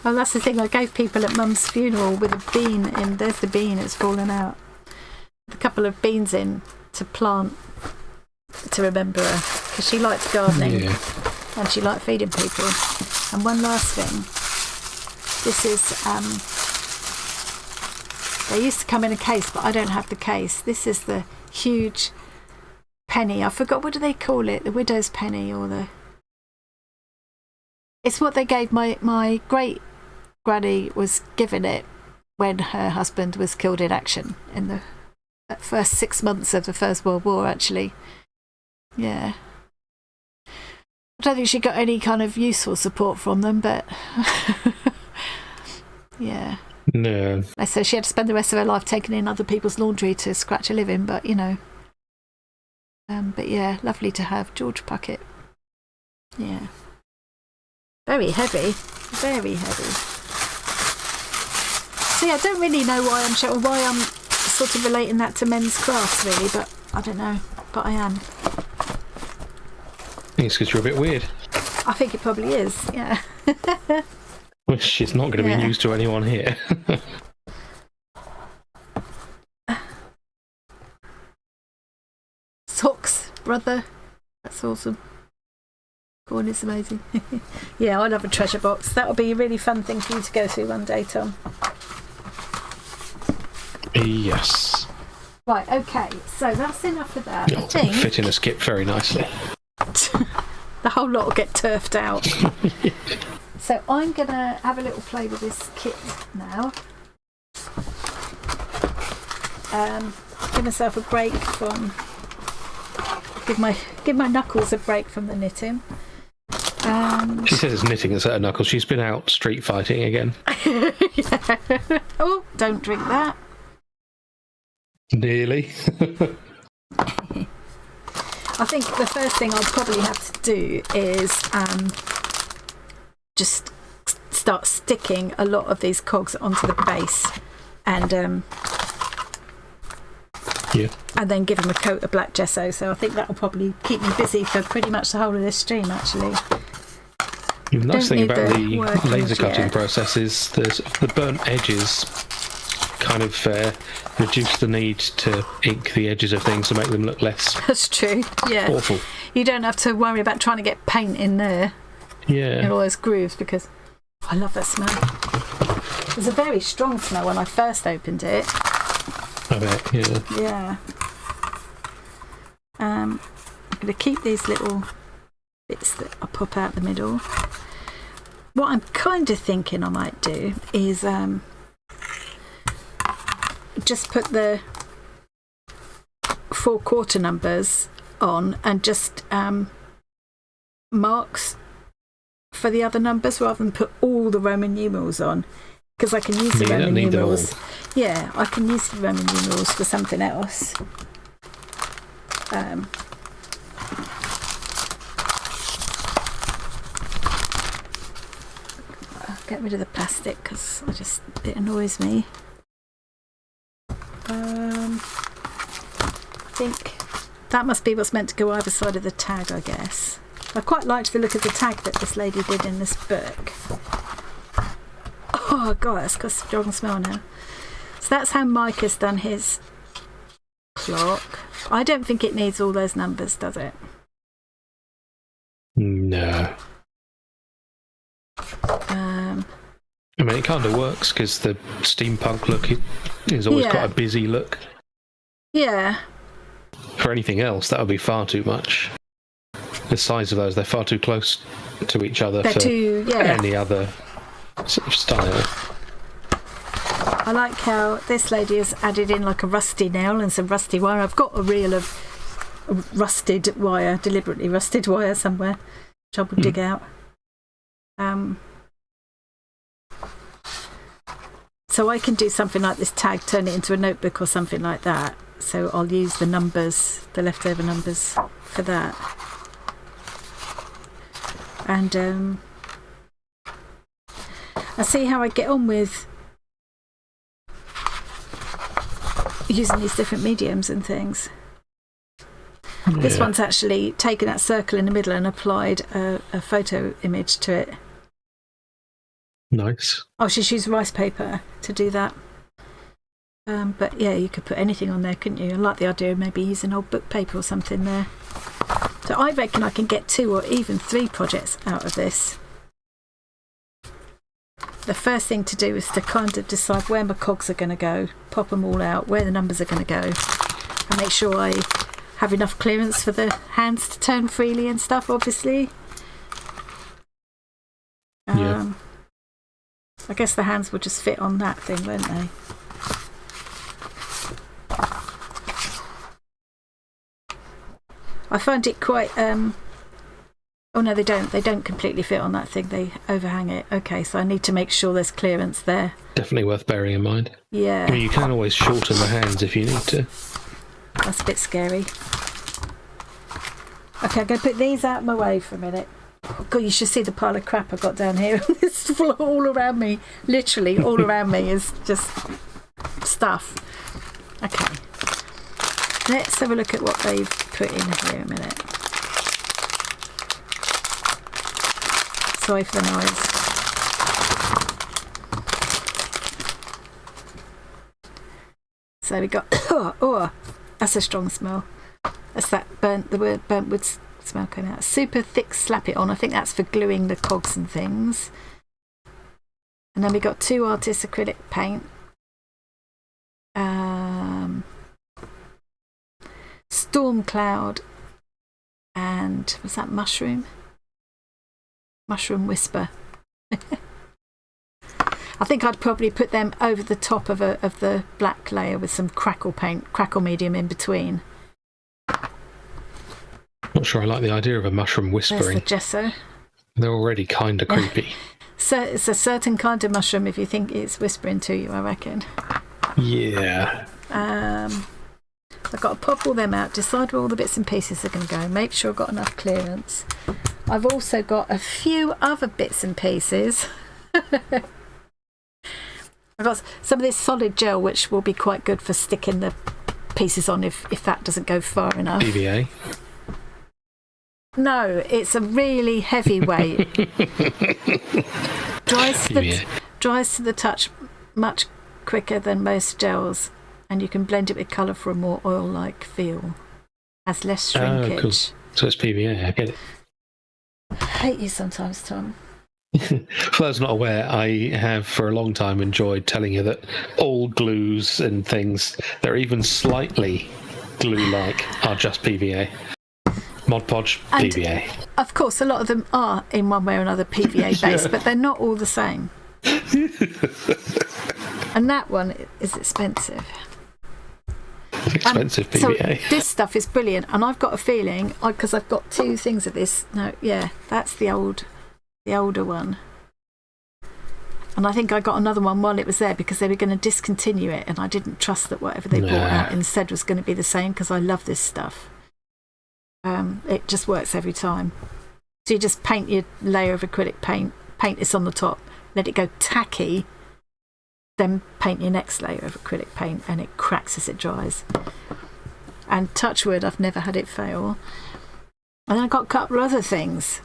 Well, that's the thing. I gave people at Mum's funeral with a bean in. There's the bean. It's fallen out. With a couple of beans in to plant to remember her, because she liked gardening and she liked feeding people. And one last thing. This is. They used to come in a case, but I don't have the case. This is the huge penny. I forgot, what do they call it? The widow's penny, or the... It's what they gave my great granny was given it when her husband was killed in action in the first 6 months of the First World War, actually. Yeah. I don't think she got any kind of useful support from them, but... yeah. No. So she had to spend the rest of her life taking in other people's laundry to scratch a living, but you know. But yeah, lovely to have. George Puckett. Yeah. Very heavy. Very heavy. See, I don't really know why I'm sort of relating that to men's crafts, really, but I don't know. But I am. I think it's because you're a bit weird. I think it probably is, yeah. Which is not going to be news to anyone here. Socks, brother. That's awesome. Corn is amazing. Yeah, I love a treasure box. That'll be a really fun thing for you to go through one day, Tom. Yes. Right, okay. So that's enough of that. It'll fit in a skip very nicely. The whole lot will get turfed out. So I'm going to have a little play with this kit now. Give myself a break from... Give my knuckles a break from the knitting. She says it's knitting instead of knuckles. She's been out street fighting again. Yeah. Oh, don't drink that. Nearly. I think the first thing I'll probably have to do is just start sticking a lot of these cogs onto the base and Yeah. And then give them a coat of black gesso. So I think that will probably keep me busy for pretty much the whole of this stream, actually. The nice thing need about the the workings laser cutting yet. process is the burnt edges kind of reduce the need to ink the edges of things to make them look less That's true, yeah. awful. You don't have to worry about trying to get paint in there, Yeah. in all those grooves, because I love that smell. It was a very strong smell when I first opened it. I bet, yeah. Yeah. I'm going to keep these little bits that I pop out the middle. What I'm kind of thinking I might do is just put the 4/4 numbers on and just marks for the other numbers rather than put all the Roman numerals on, because I can use the Roman numerals. Yeah, I can use the Roman numerals for something else. I'll get rid of the plastic because it annoys me. I think that must be what's meant to go either side of the tag, I guess. I quite liked the look of the tag that this lady did in this book. Oh god, that's got a strong smell now. So that's how Mike has done his clock. I don't think it needs all those numbers, does it? No. I mean, it kind of works because the steampunk look is always quite a busy look. Yeah. For anything else, that would be far too much. The size of those, they're far too close to each other any other sort of style. I like how this lady has added in like a rusty nail and some rusty wire. I've got a reel of rusted wire, deliberately rusted wire somewhere, which I will dig out. So I can do something like this tag, turn it into a notebook or something like that. So I'll use the numbers, the leftover numbers for that. And I'll see how I get on with using these different mediums and things. Yeah. This one's actually taken that circle in the middle and applied a photo image to it. Nice. Oh, she's used rice paper to do that. But yeah, you could put anything on there, couldn't you? I like the idea of maybe using old book paper or something there. So I reckon I can get 2 or even 3 projects out of this. The first thing to do is to kind of decide where my cogs are going to go, pop them all out, where the numbers are going to go, and make sure I have enough clearance for the hands to turn freely and stuff, obviously. Yeah. I guess the hands would just fit on that thing, won't they? I find it quite... oh no, they don't. They don't completely fit on that thing. They overhang it. Okay, so I need to make sure there's clearance there. Definitely worth bearing in mind. Yeah. I mean, you can always shorten the hands if you need to. That's a bit scary. Okay, I'm going to put these out of my way for a minute. Oh, God, you should see the pile of crap I've got down here. This floor all around me, literally all around me, is just stuff. Okay. Let's have a look at what they've put in here a minute. Sorry for the noise. So we got... oh, that's a strong smell. That's that the word burnt wood smell coming out. Super thick slap it on. I think that's for gluing the cogs and things. And then we got 2 artists acrylic paint. Storm cloud. And was that mushroom? Mushroom whisper. I think I'd probably put them over the top of the black layer with some crackle medium in between. Not sure I like the idea of a mushroom whispering. There's the gesso. They're already kind of creepy. So it's a certain kind of mushroom if you think it's whispering to you, I reckon. Yeah. I've got to pop all them out, decide where all the bits and pieces are going to go, make sure I've got enough clearance. I've also got a few other bits and pieces. I've got some of this solid gel which will be quite good for sticking the pieces on if that doesn't go far enough. PVA. No, it's a really heavy weight. dries to the touch much quicker than most gels, and you can blend it with colour for a more oil-like feel. Has less shrinkage. Oh, cool. So it's PVA, I get it. I hate you sometimes, Tom. For those not aware, I have for a long time enjoyed telling you that all glues and things that are even slightly glue-like are just PVA. Mod Podge, PVA. Of course, a lot of them are in one way or another PVA based, but they're not all the same. And that one is expensive. It's expensive PVA. So this stuff is brilliant, and I've got a feeling, because I've got 2 things of this. No, yeah, that's the older one. And I think I got another one while it was there because they were going to discontinue it, and I didn't trust that whatever they brought out instead was going to be the same, because I love this stuff. It just works every time. So you just paint your layer of acrylic paint this on the top, let it go tacky, then paint your next layer of acrylic paint, and it cracks as it dries. And touch wood, I've never had it fail. And then I got a couple of other things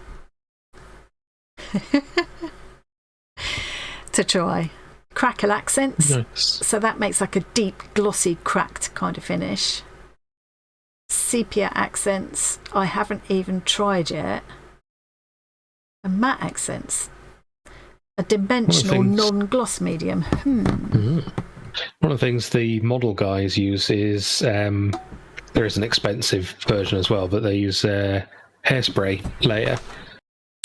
to try. Crackle accents. Nice. So that makes like a deep, glossy, cracked kind of finish. Sepia accents, I haven't even tried yet. And matte accents, a dimensional non-gloss medium. One of the things the model guys use is there is an expensive version as well, but they use hairspray layer.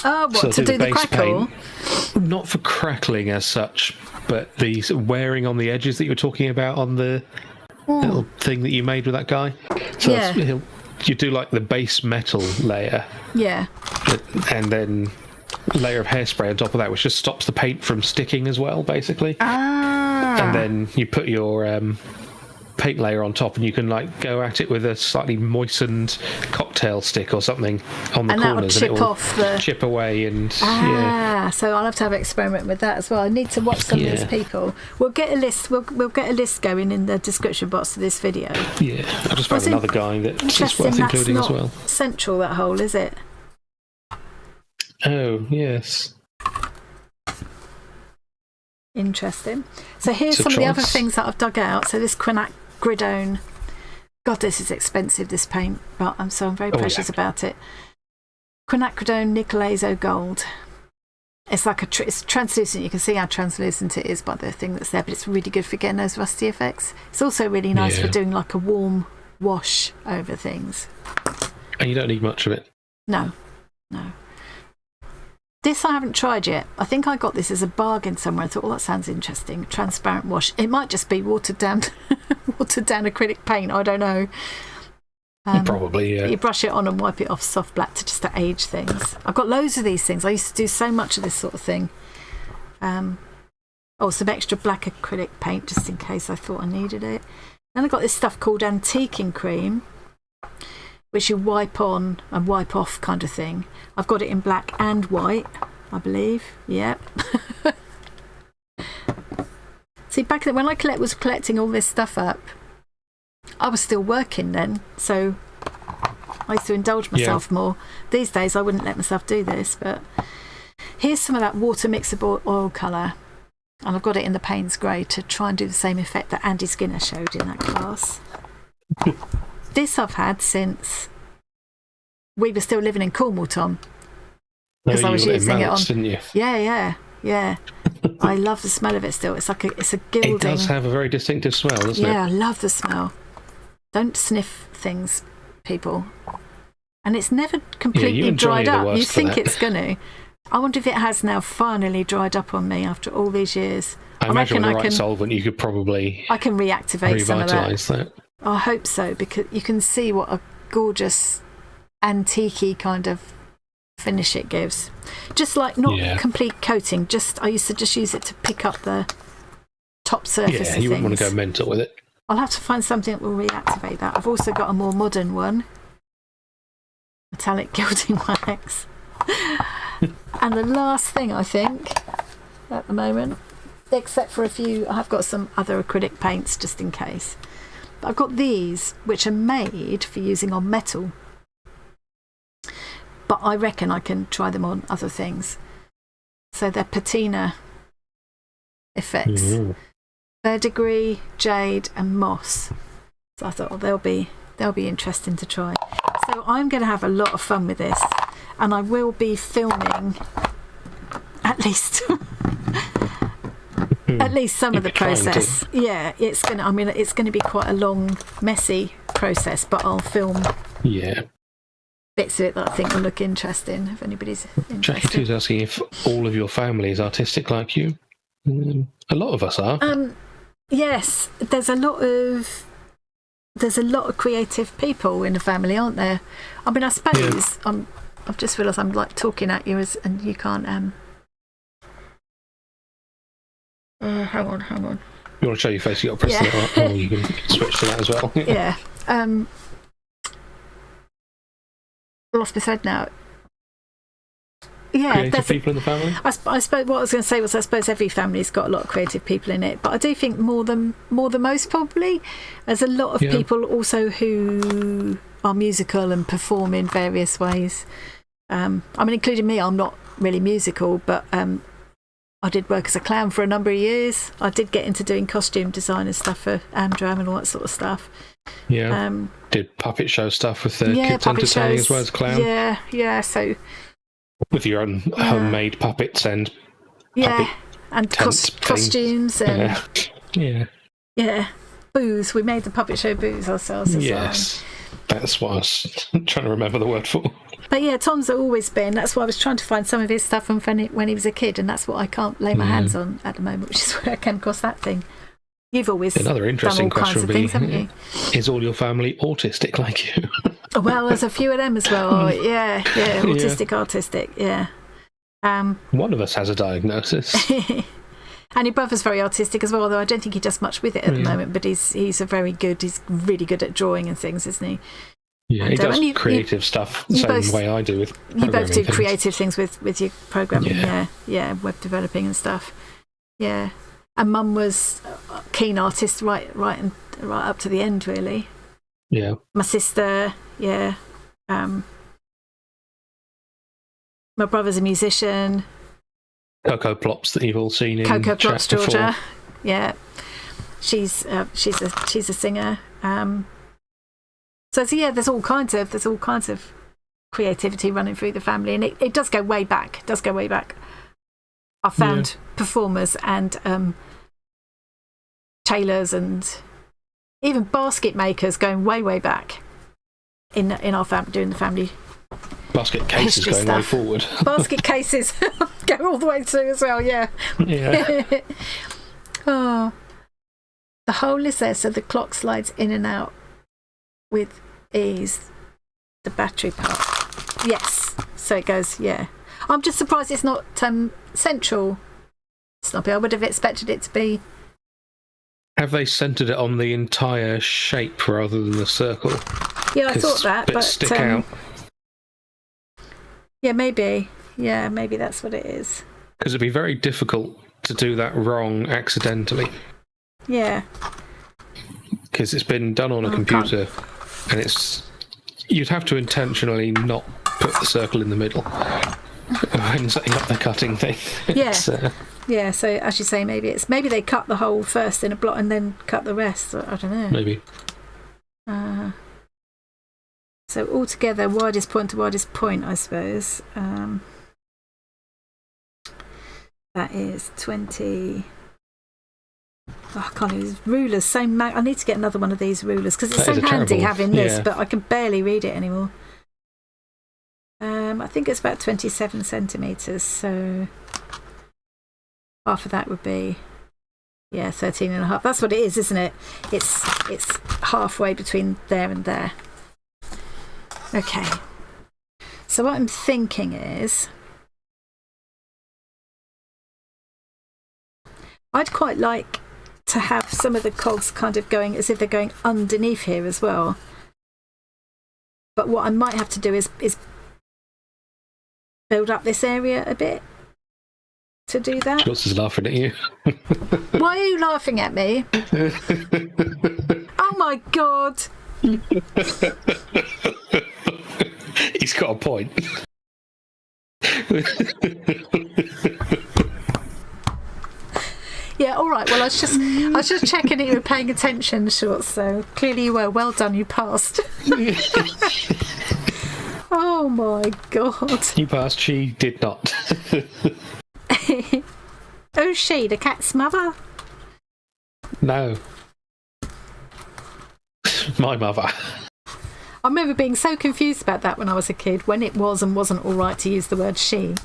Oh, what, so to do the crackle? Paint, not for crackling as such, but the sort of wearing on the edges that you were talking about on the little thing that you made with that guy. So you do like the base metal layer. Yeah. And then layer of hairspray on top of that, which just stops the paint from sticking as well, basically. And then you put your paint layer on top, and you can like go at it with a slightly moistened cocktail stick or something on the corners, and it will chip away. And so I'll have to have an experiment with that as well. I need to watch some of these people. We'll get a list. We'll get a list going in the description box of this video. Yeah, I just found another guy that is worth including as well. Central, that hole, is it? Oh yes. Interesting. So here's some of the other things that I've dug out. So this quinacridone. God, this is expensive, this paint, but I'm very precious about it. Quinacridone Nickel Azo Gold. It's like it's translucent. You can see how translucent it is by the thing that's there, but it's really good for getting those rusty effects. It's also really nice for doing like a warm wash over things. And you don't need much of it. No. This I haven't tried yet. I think I got this as a bargain somewhere. I thought, that sounds interesting. Transparent wash. It might just be watered down acrylic paint. I don't know. Probably, yeah. You brush it on and wipe it off soft black to age things. I've got loads of these things. I used to do so much of this sort of thing. Some extra black acrylic paint just in case I thought I needed it. Then I got this stuff called antiquing cream, which you wipe on and wipe off kind of thing. I've got it in black and white, I believe. Yep. See, back then when I was collecting all this stuff up, I was still working then, so I used to indulge myself more. These days I wouldn't let myself do this, but here's some of that water mixable oil colour, and I've got it in the Payne's Grey to try and do the same effect that Andy Skinner showed in that class. This I've had since we were still living in Cornwall, Tom, because I was using it on. Didn't you? Yeah. I love the smell of it still. It's like it's a gilding. It does have a very distinctive smell, doesn't it? Yeah, I love the smell. Don't sniff things, people. And it's never completely dried up. You think it's going to. I wonder if it has now finally dried up on me after all these years. I imagine with the right solvent, you could probably. I can reactivate some of that. I hope so, because you can see what a gorgeous antique-y kind of finish it gives. Just like not complete coating, I used to just use it to pick up the top surface of things. You wouldn't want to go mental with it. I'll have to find something that will reactivate that. I've also got a more modern one. Metallic gilding wax. And the last thing, I think, at the moment, except for a few, I have got some other acrylic paints just in case. I've got these which are made for using on metal, but I reckon I can try them on other things. So they're patina effects, verdigris, jade, and moss. So I thought, they'll be interesting to try. So I'm going to have a lot of fun with this, and I will be filming at least some of the process. Yeah, it's going to be quite a long, messy process, but I'll film bits of it that I think will look interesting if anybody's interested. Jackie was asking if all of your family is artistic like you. A lot of us are. Yes, there's a lot of creative people in the family, aren't there? I mean, I suppose I've just realised I'm like talking at you and you can't. Hang on. You want to show your face? You got to press that, or you can switch to that as well. Yeah. Lost my thread now. Yeah, creative people in the family. I suppose what I was going to say was I suppose every family's got a lot of creative people in it, but I do think more than most probably. There's a lot of people also who are musical and perform in various ways. I mean, including me. I'm not really musical, but I did work as a clown for a number of years. I did get into doing costume design and stuff for Amdram and all that sort of stuff. Yeah. Did puppet show stuff with the kids entertaining as well as clown. Yeah. So with your own homemade puppets and costumes and booths. We made the puppet show booths ourselves as well. Yes, that's what I was trying to remember the word for. But yeah, Tom's always been. That's why I was trying to find some of his stuff from when he was a kid, and that's what I can't lay my hands on at the moment, which is where I came across that thing. You've always another interesting done all kinds of things, haven't you? Is all your family autistic like you? Well, there's a few of them as well. Yeah, autistic, artistic. Yeah. One of us has a diagnosis. And your brother's very artistic as well, although I don't think he does much with it at the moment. But he's really good at drawing and things, isn't he? Yeah, he does creative stuff the same way I do with programming. You both do creative things with your programming, yeah, web developing and stuff. Yeah, and Mum was a keen artist right up to the end, really. Yeah. My sister, my brother's a musician. Coco Plops that you've all seen in Coco Plops, Georgia. Before. Yeah, she's a singer. So yeah, there's all kinds of creativity running through the family, and it does go way back. I've found performers and tailors and even basket makers going way back in our family, doing the family. Basket cases going way forward. Basket cases go all the way through as well. Yeah. Oh, the hole is there, so the clock slides in and out with ease. The battery part, yes. So it goes. Yeah. I'm just surprised it's not central. Snoppy. I would have expected it to be. Have they centered it on the entire shape rather than the circle? Yeah, I thought that, but stick out. Yeah, maybe. Yeah, maybe that's what it is. Because it'd be very difficult to do that wrong accidentally. Yeah. Because it's been done on a computer, and you'd have to intentionally not put the circle in the middle when setting up the cutting thing. Yeah. Yeah, so as you say, maybe they cut the hole first in a block and then cut the rest. I don't know. Maybe. So altogether, widest point to widest point, I suppose. That is 20. Oh, I can't use rulers. I need to get another one of these rulers because it's so handy having this, but I can barely read it anymore. I think it's about 27 centimetres, so half of that would be 13 and a half. That's what it is, isn't it? It's halfway between there and there. Okay, so what I'm thinking is I'd quite like to have some of the cogs kind of going as if they're going underneath here as well, but what I might have to do is build up this area a bit to do that. Schultz is laughing at you. Why are you laughing at me? Oh my God. He's got a point. Yeah, all right. Well, I was just checking that you were paying attention, Short. So clearly you were. Well done. You passed. Oh my God. You passed. She did not. Who's she? The cat's mother? No. My mother. I remember being so confused about that when I was a kid, when it was and wasn't all right to use the word she.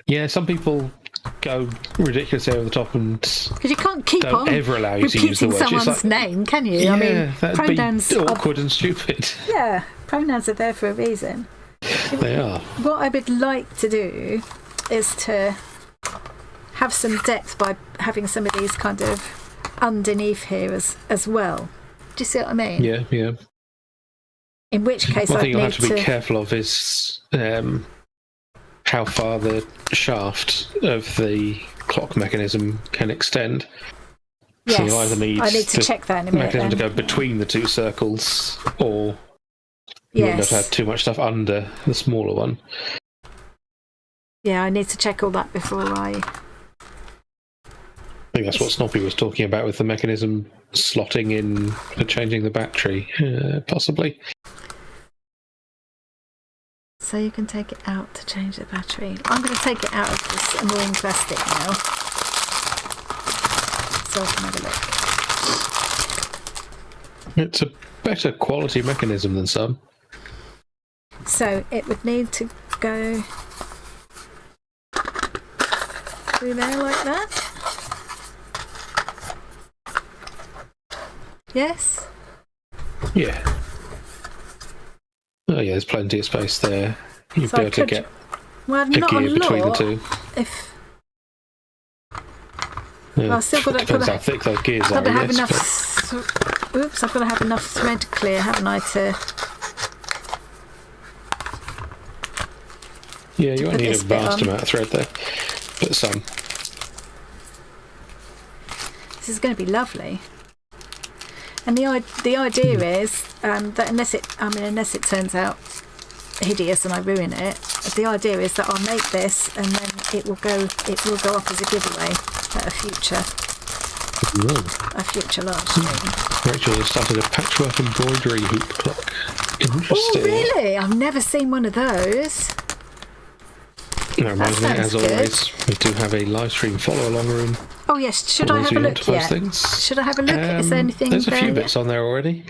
Yeah, some people go ridiculously over the top and because you can't keep don't on ever allow you to use the word. someone's like, name, can you? Yeah, I mean, that'd pronouns be awkward and stupid. Yeah, pronouns are there for a reason. They are. What I would like to do is to have some depth by having some of these kind of underneath here as well. Do you see what I mean? Yeah, yeah. In which case, One I'd thing you'll need have to be careful of is how far the shaft of the clock mechanism can extend. Yes, so you either need I need to check that in a minute. mechanism to go between the two circles, or you won't have to have too much stuff under the smaller one. Yeah, I need to check all that before I think that's what Snoppy was talking about with the mechanism slotting in for changing the battery, possibly. So you can take it out to change the battery. I'm going to take it out of this annoying plastic now, so I can have a look. It's a better quality mechanism than some. So it would need to go through there like that. Yes? Yeah. Oh yeah, there's plenty of space there. You'd So be I able to could- get Well, a not a gear between the lot. two. If Yeah, I've still got to depends put how thick those gears I've are, got to have yes, enough. but Oops! I've got to have enough thread clear, haven't I? yeah, you won't put need a this bit vast on. amount of thread there, but some. This is going to be lovely. And the idea is that unless it turns out hideous and I ruin it, the idea is that I'll make this and then it will go up as a giveaway at a future live stream. Rachel has started a patchwork embroidery hoop clock. Interesting. Oh really? I've never seen one of those. That reminds me, That as sounds good. always, we do have a live stream follow along room. Oh yes, should for I those have a who want look to post yet? things. Should I have a look? Is there anything There's a there few yet? bits on there already.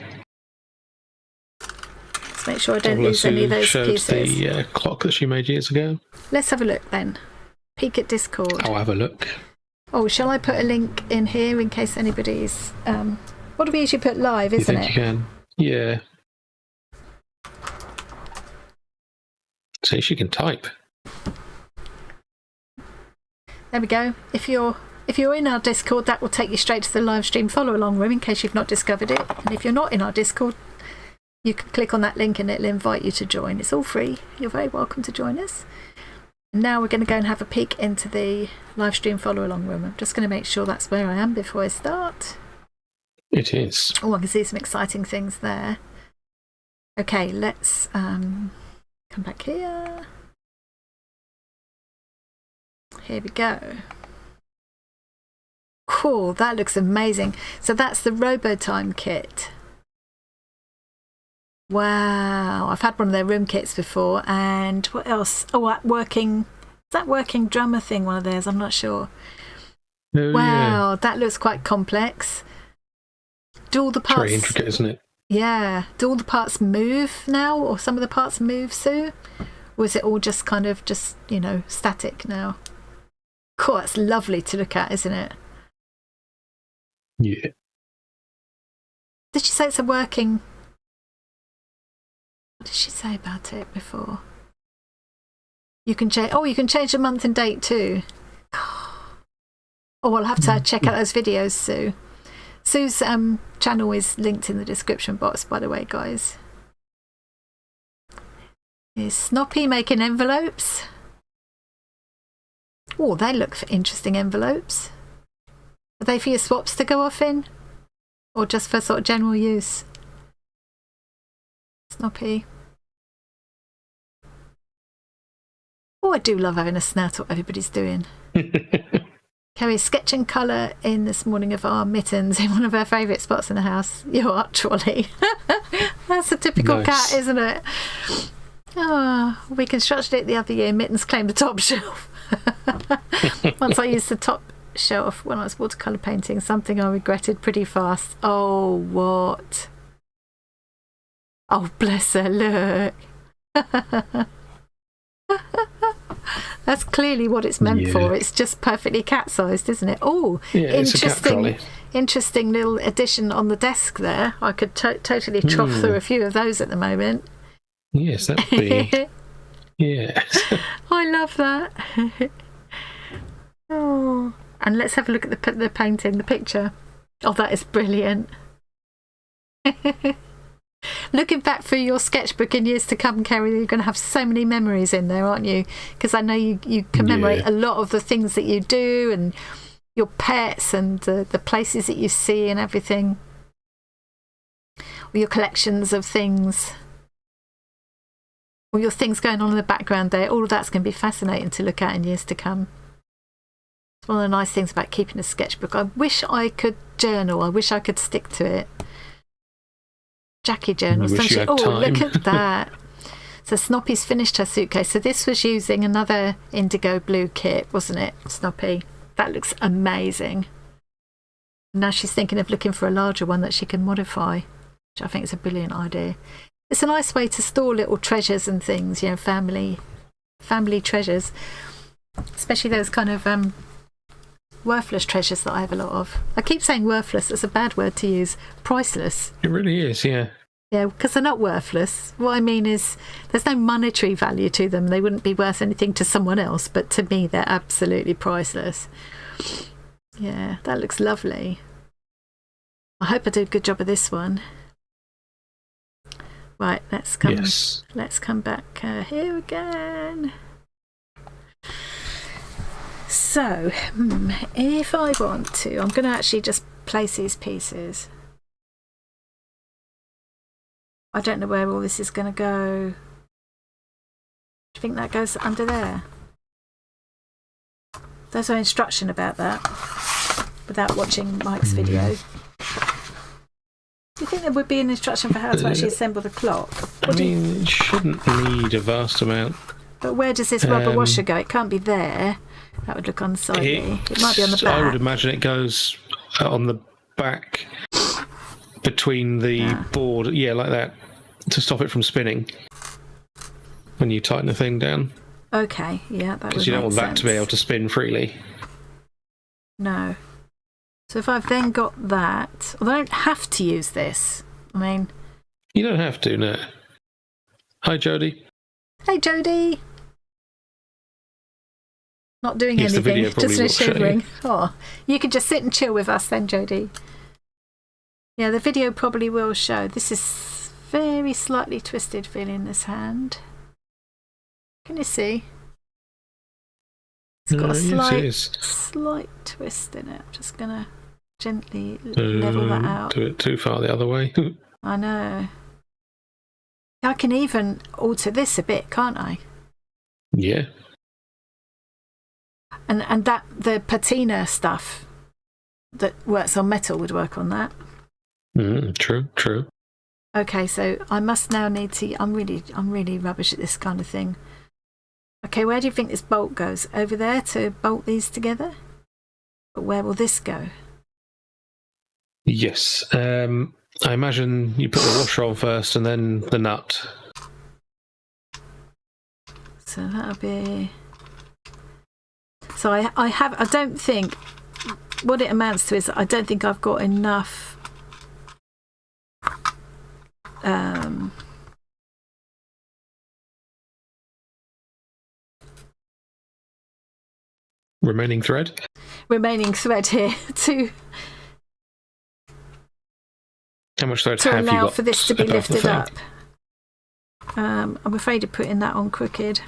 Let's make sure I don't Double lose any of those showed pieces. the clock that she made years ago. Let's have a look then. Peek at Discord. I'll have a look. Oh, shall I put a link in here in case anybody's... what do we usually put live, You isn't think it? you can? Yeah. See, she can type. There we go. If you're in our Discord, that will take you straight to the live stream follow along room in case you've not discovered it. And if you're not in our Discord, you can click on that link and it'll invite you to join. It's all free. You're very welcome to join us. And now we're going to go and have a peek into the live stream follow along room. I'm just going to make sure that's where I am before I start. It is. Oh, I can see some exciting things there. Okay, let's come back here. Here we go. Cool, that looks amazing. So that's the Robotime kit. Wow, I've had one of their room kits before. And what else? Oh, that working drummer thing, one of theirs, I'm not sure. Oh, Wow, yeah. that looks quite complex. Do all the It's parts... very intricate, isn't it? Yeah. Do all the parts move now, or some of the parts move, Sue? Or is it all just kind of static now? Cool, that's lovely to look at, isn't it? Yeah. Did she say it's a working... What did she say about it before? You can change... Oh, you can change the month and date too. Oh, I'll have to check out those videos, Sue. Sue's channel is linked in the description box, by the way, guys. Is Snoppy making envelopes? Oh, they look for interesting envelopes. Are they for your swaps to go off in? or just for sort of general use? Snoppy. Oh, I do love having a snout at what everybody's doing. Kerry's sketch and colour in this morning of our mittens in one of her favourite spots in the house. You are, Trolley. That's a typical cat, isn't it? Oh, we constructed it the other year. Mittens claimed the top shelf. Once I used the top shelf when I was watercolour painting, something I regretted pretty fast. Oh, what? Oh, bless her, look. That's clearly what it's meant for. It's just perfectly cat-sized, isn't it? Oh, yeah, interesting little addition on the desk there. I could totally trough through a few of those at the moment. Yes, that would be... yes. I love that. Oh, and let's have a look at the painting, the picture. Oh, that is brilliant. Looking back through your sketchbook in years to come, Kerry, you're going to have so many memories in there, aren't you? Because I know you commemorate a lot of the things that you do and your pets and the places that you see and everything. Or your collections of things. Or your things going on in the background there. All of that's going to be fascinating to look at in years to come. It's one of the nice things about keeping a sketchbook. I wish I could journal. I wish I could stick to it. Jackie journals, don't she? Oh, look at that. So Snoppy's finished her suitcase. So this was using another indigo blue kit, wasn't it, Snoppy? That looks amazing. Now she's thinking of looking for a larger one that she can modify, which I think is a brilliant idea. It's a nice way to store little treasures and things, you know, family treasures, especially those kind of worthless treasures that I have a lot of. I keep saying worthless, it's a bad word to use. Priceless. It really is, yeah. Yeah, because they're not worthless. What I mean is there's no monetary value to them. They wouldn't be worth anything to someone else, but to me they're absolutely priceless. Yeah, that looks lovely. I hope I did a good job of this one. Right, let's come back here again. So, if I want to, I'm going to actually just place these pieces. I don't know where all this is going to go. Do you think that goes under there? There's no instruction about that without watching Mike's video. Do you think there would be an instruction for how to actually assemble the clock? It shouldn't need a vast amount. But where does this rubber washer go? It can't be there. That would look unsightly. It might be on the back. I would imagine it goes on the back between the board, yeah, like that, to stop it from spinning when you tighten the thing down. Okay, yeah, that would make sense. Because you don't want that to be able to spin freely. No. So if I've then got that, well, I don't have to use this. I mean... You don't have to, no. Hi, Jodie. Hey, Jodie. Not doing anything, the video just shivering. Oh, you can just sit and chill with us then, Jodie. Yeah, the video probably will show. This is very slightly twisted feeling this hand. Can you see? It's got a slight twist in it. I'm just going to gently level that out. Do it too far the other way. I know. I can even alter this a bit, can't I? Yeah. And that the patina stuff that works on metal would work on that. True. Okay, so I must now need to. I'm really rubbish at this kind of thing. Okay, where do you think this bolt goes? Over there to bolt these together? But where will this go? Yes. I imagine you put the washer on first and then the nut. So that'll be... So I don't think... What it amounts to is I don't think I've got enough... Remaining thread here to how much thread to have you allow got for this to be above the lifted thing? up. I'm afraid of putting that on crooked.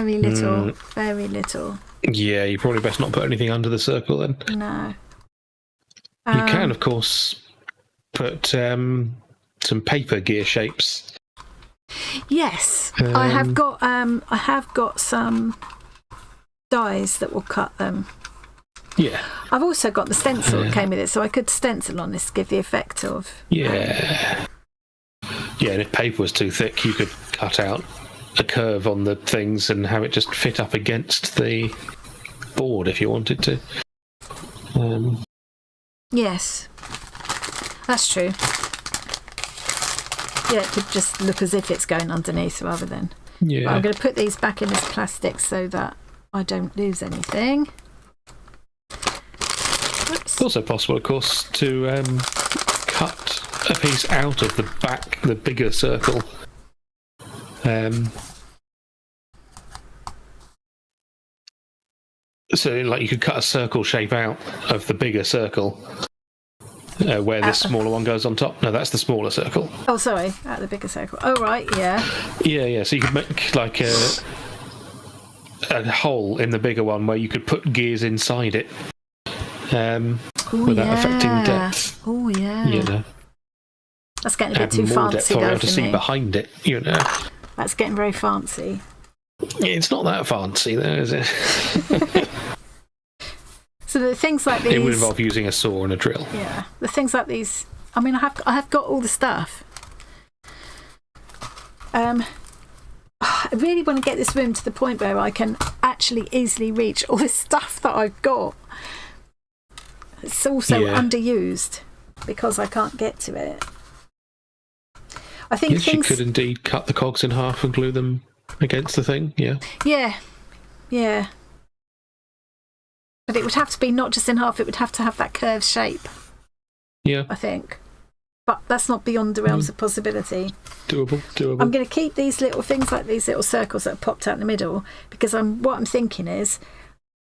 very little, very little. Yeah, you probably best not put anything under the circle then. No. You can, of course, put some paper gear shapes. Yes, I have got some dies that will cut them. Yeah. I've also got the stencil that came with it, so I could stencil on this to give the effect of. Yeah. Yeah, and if paper was too thick, you could cut out a curve on the things and have it just fit up against the board if you wanted to. Yes, that's true. Yeah, it could just look as if it's going underneath rather than. Yeah. But I'm going to put these back in this plastic so that I don't lose anything. Oops. It's also possible, of course, to cut a piece out of the back, the bigger circle. So, like, you could cut a circle shape out of the bigger circle where the smaller one goes on top. No, that's the smaller circle. Oh, sorry, out of the bigger circle. Oh, right, yeah. Yeah. So you could make like a hole in the bigger one where you could put gears inside it without affecting depth. Oh, yeah. You know, that's getting a bit add too more depth fancy, for though, able to for see me. behind it. You know, That's getting very fancy. it's not that fancy, though, is it? So the things like these. It would involve using a saw and a drill. Yeah, the things like these. I mean, I have got all the stuff. I really want to get this room to the point where I can actually easily reach all this stuff that I've got. It's also underused because I can't get to it. I think yes, you could indeed cut the cogs in half and glue them against the thing. Yeah. Yeah. But it would have to be not just in half, it would have to have that curved shape. Yeah. I think. But that's not beyond the realms of possibility. Doable. I'm going to keep these little things like these little circles that have popped out in the middle because what I'm thinking is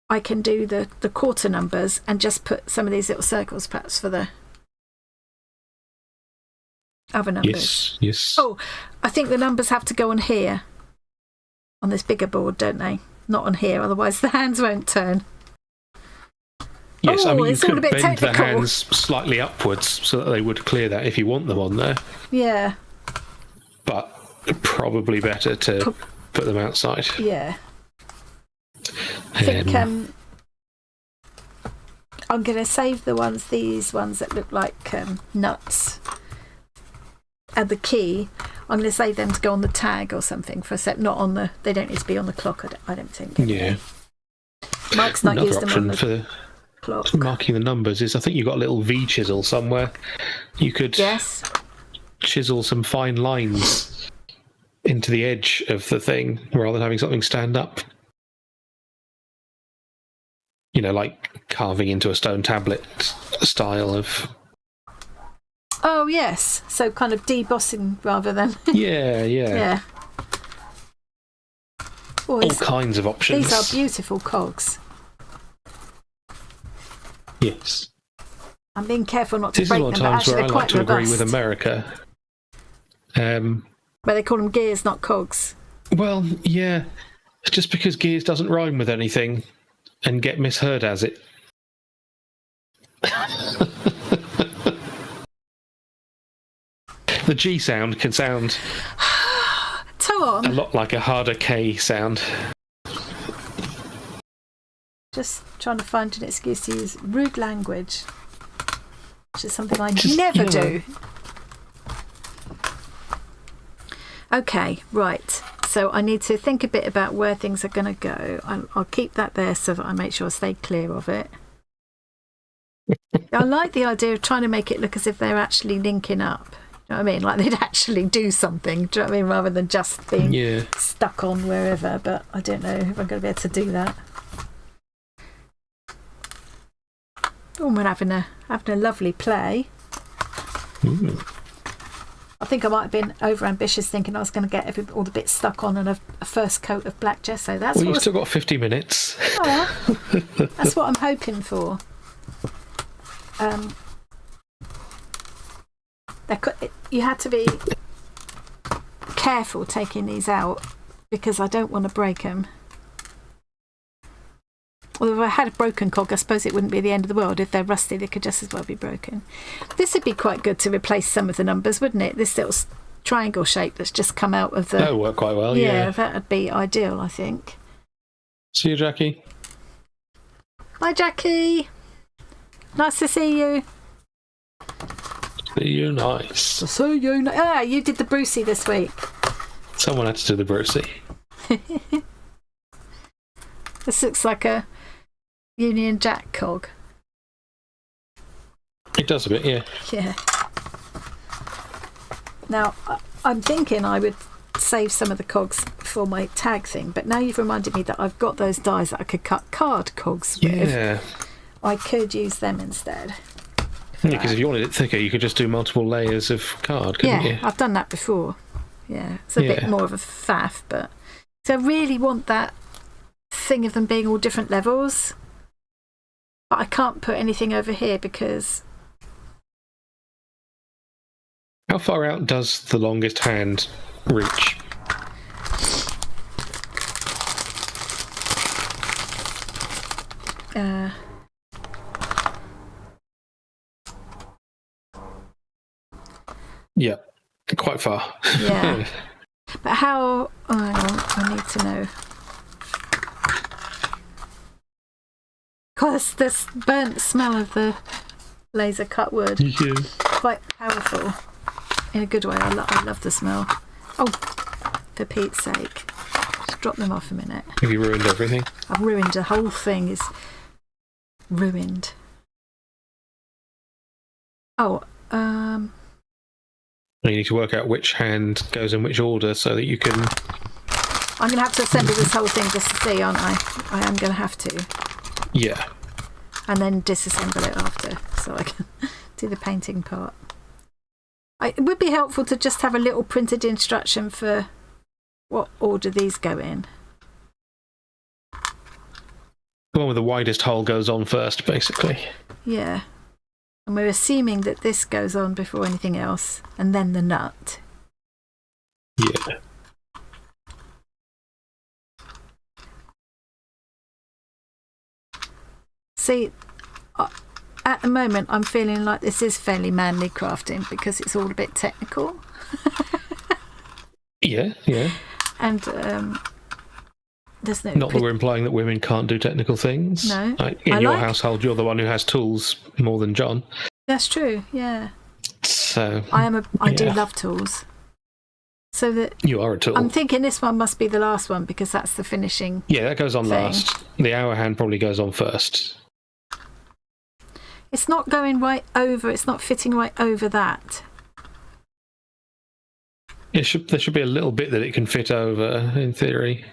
I can do the quarter numbers and just put some of these little circles perhaps for the other numbers. Yes. Oh, I think the numbers have to go on here. On this bigger board, don't they? Not on here, otherwise the hands won't turn. Yes, I mean, you could bend technical. the hands slightly upwards so that they would clear that if you want them on there. Yeah. But probably better to put them outside. Yeah. I think I'm going to save these ones that look like nuts. And the key, I'm going to save them to go on the tag or something for a sec. Not on they don't need to be on the clock, I don't think. Yeah. Mike's not Another used them on option the for clock. Marking the numbers is I think you've got a little V chisel somewhere. You could chisel some fine lines into the edge of the thing rather than having something stand up. You know, like carving into a stone tablet style of... Oh, yes. So kind of debossing rather than... Yeah. Oh, all kinds of options. These are beautiful cogs. Yes. I'm being careful not to this break is one them, of but times actually where I they're like quite to agree robust. with America. Where they call them gears, not cogs. Well, yeah. Just because gears doesn't rhyme with anything and get misheard as it. The G sound can sound Tom, a lot like a harder K sound. just trying to find an excuse to use rude language, which is something I Just, never you know. do. Okay, right. So I need to think a bit about where things are going to go. I'll keep that there so that I make sure I stay clear of it. I like the idea of trying to make it look as if they're actually linking up. You know what I mean? Like they'd actually do something. Do you know what I mean? Rather than just being stuck on wherever. But I don't know if I'm going to be able to do that. Oh, we're having a lovely play. Ooh. I think I might have been over ambitious thinking I was going to get all the bits stuck on and a first coat of black gesso. Well, you've still got 50 minutes. Oh, that's what I'm hoping for. You had to be careful taking these out because I don't want to break them. Although if I had a broken cog, I suppose it wouldn't be the end of the world. If they're rusty, they could just as well be broken. This would be quite good to replace some of the numbers, wouldn't it? This little triangle shape that's just come out of the... That would work quite well, yeah. That would be ideal, I think. See you, Jackie. Bye, Jackie. Nice to see you. See you, nice. To see you. You did the Brucey this week. Someone had to do the Brucey. This looks like a Union Jack cog. It does a bit, yeah. Yeah. Now, I'm thinking I would save some of the cogs for my tag thing, but now you've reminded me that I've got those dies that I could cut card cogs with. Yeah. I could use them instead. Yeah, because if you wanted it thicker, you could just do multiple layers of card, couldn't you? I've done that before. Yeah, it's a bit more of a faff, but... So I really want that thing of them being all different levels, but I can't put anything over here because... How far out does the longest hand reach? Yeah, quite far. Yeah. But how... Oh, hang on, I need to know. Because this burnt smell of the laser cut wood. Yeah. Quite powerful. In a good way. I love the smell. Oh, for Pete's sake. Just drop them off a minute. Have you ruined everything? I've ruined the whole thing. Is ruined. Oh, You need to work out which hand goes in which order so that you can... I'm going to have to assemble this whole thing just to see, aren't I? I am going to have to. Yeah. And then disassemble it after, so I can do the painting part. It would be helpful to just have a little printed instruction for what order these go in. The one with the widest hole goes on first, basically. Yeah. And we're assuming that this goes on before anything else, and then the nut. Yeah. See, at the moment I'm feeling like this is fairly manly crafting because it's all a bit technical. Yeah, yeah. And there's no... Not that we're implying that women can't do technical things. No. In your household, you're the one who has tools more than John. That's true, yeah. So... I do love tools. So that... You are a tool. I'm thinking this one must be the last one because that's the finishing. Yeah, that goes on thing. last. The hour hand probably goes on first. It's not going right over, it's not fitting right over that. There should be a little bit that it can fit over, in theory.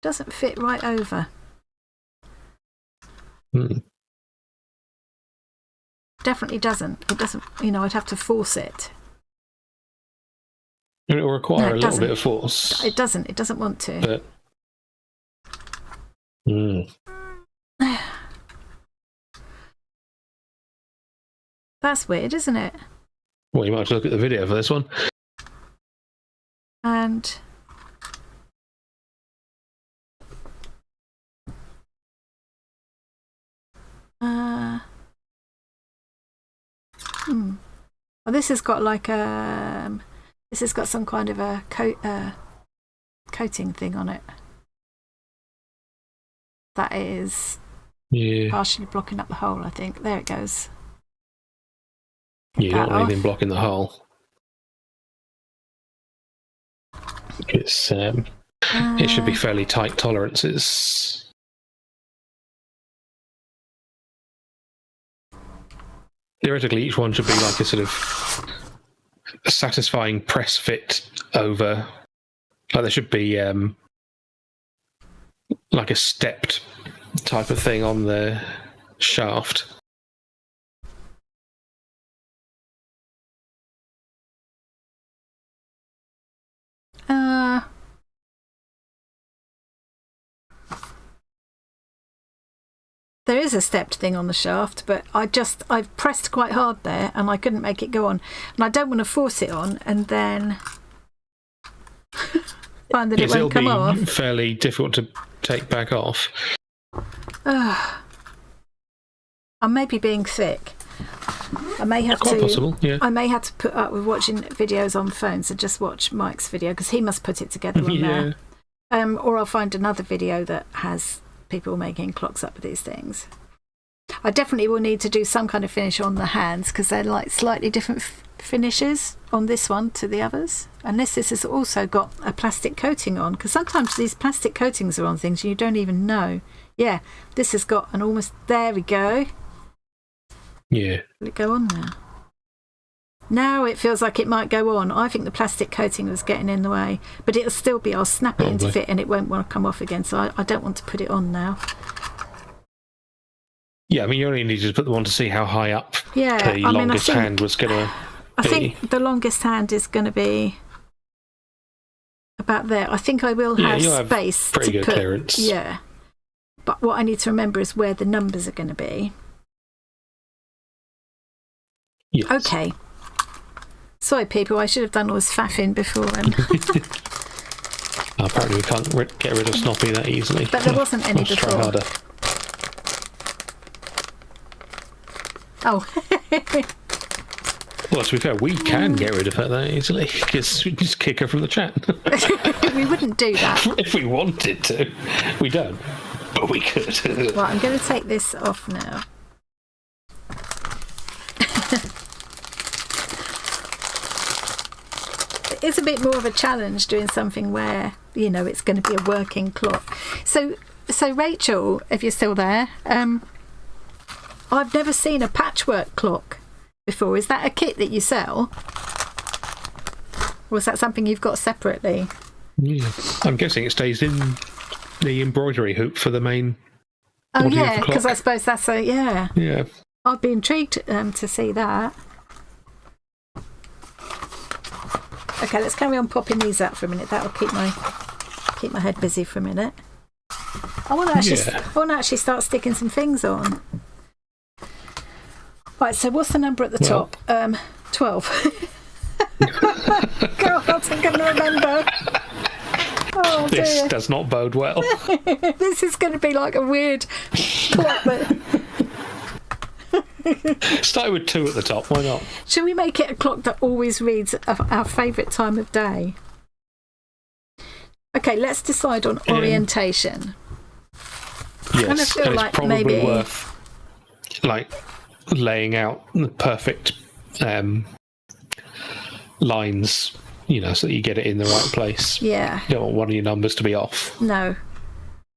Doesn't fit right over. Definitely doesn't. It doesn't, I'd have to force it. It will require a little bit of force. It doesn't want to. But... That's weird, isn't it? Well, you might have to look at the video for this one. And well, this has got like this has got some kind of a coating thing on it. That is partially blocking up the hole, I think. There it goes. You don't want anything blocking the hole. It should be fairly tight tolerances. Theoretically, each one should be like a sort of satisfying press fit over. Like there should be like a stepped type of thing on the shaft. There is a stepped thing on the shaft, but I've pressed quite hard there and I couldn't make it go on. And I don't want to force it on and then find that it it'll won't come be off. fairly difficult to take back off. I may be being thick. I may have Quite to. possible, yeah. I may have to put up with watching videos on phones and just watch Mike's video because he must put it together on there. Or I'll find another video that has people making clocks up with these things. I definitely will need to do some kind of finish on the hands because they're like slightly different finishes on this one to the others. Unless this has also got a plastic coating on, because sometimes these plastic coatings are on things and you don't even know. Yeah, this has got an almost. There we go. Yeah. Will it go on now? Now it feels like it might go on. I think the plastic coating was getting in the way, but it'll still be. I'll snap it into fit and it won't want to come off again. So I don't want to put it on now. Yeah, I mean, you only needed to put them on to see how high up Yeah, the longest hand was going to be. I think the longest hand is going to be about there. I think I will have space pretty to good put clearance. Yeah, but what I need to remember is where the numbers are going to be. Yes. Okay. Sorry, people. I should have done all this faffing before. Apparently, we can't get rid of Snoppy that easily. But there wasn't any before. Try harder. Oh. Well, to be fair, we can get rid of her that easily because we just kick her from the chat. We wouldn't do that. If we wanted to. We don't, but we could. Right, I'm going to take this off now. It's a bit more of a challenge doing something where, you know, it's going to be a working clock. So Rachel, if you're still there, I've never seen a patchwork clock before. Is that a kit that you sell? Or is that something you've got separately? Yeah. I'm guessing it stays in the embroidery hoop for the main. Oh, yeah, because I suppose that's a. Yeah. Yeah. I'd be intrigued to see that. Okay, let's carry on popping these out for a minute. That'll keep my head busy for a minute. I want to actually start sticking some things on. Right, so what's the number at the top? 12. God, I'm going to remember. Oh, dear. This does not bode well. This is going to be like a weird clock that... Start with 2 at the top, why not? Shall we make it a clock that always reads our favourite time of day? Okay, let's decide on orientation. Yes, and it's probably worth laying out the perfect lines, you know, so that you get it in the right place. Yeah. You don't want one of your numbers to be off. No.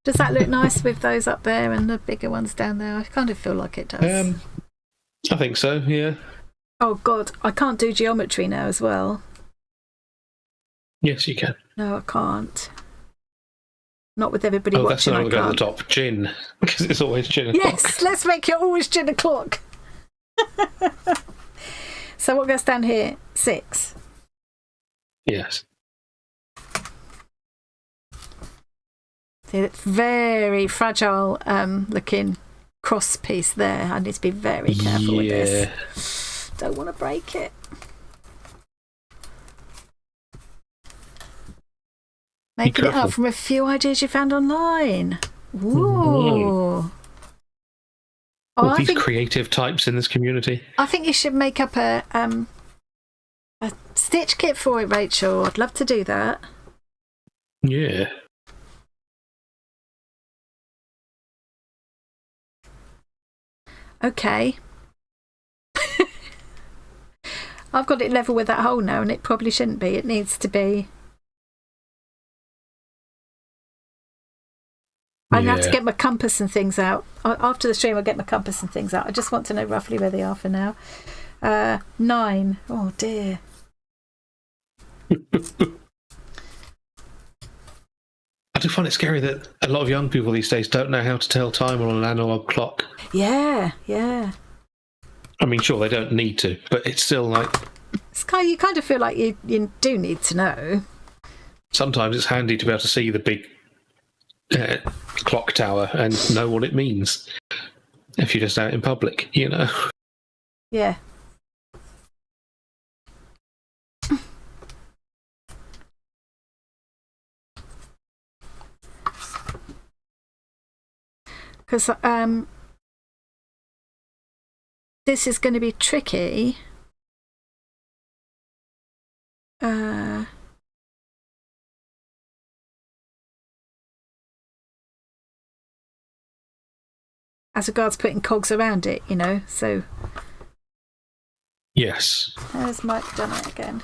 Does that look nice with those up there and the bigger ones down there? I kind of feel like it does. I think so, yeah. Oh, God, I can't do geometry now as well. Yes, you can. No, I can't. Not with everybody watching. That's not going to go to the top. Gin, because it's always gin o'clock. Yes, let's make it always gin o'clock. So what goes down here? 6. Yes. See, it's very fragile looking cross piece there. I need to be very careful with this. Don't want to break it. Making it up from a few ideas you found online. Ooh. All these creative types in this community. I think you should make up a stitch kit for it, Rachel. I'd love to do that. Yeah. Okay. I've got it level with that hole now, and it probably shouldn't be. It needs to be. I'm going to have to get my compass and things out. After the stream, I'll get my compass and things out. I just want to know roughly where they are for now. 9. Oh, dear. I do find it scary that a lot of young people these days don't know how to tell time on an analog clock. Yeah, yeah. I mean, sure, they don't need to, but it's still like... You kind of feel like you do need to know. Sometimes it's handy to be able to see the big clock tower and know what it means if you're just out in public, you know? Yeah. because this is going to be tricky. As regards putting cogs around it, you know, so... Yes. There's Mike done it again.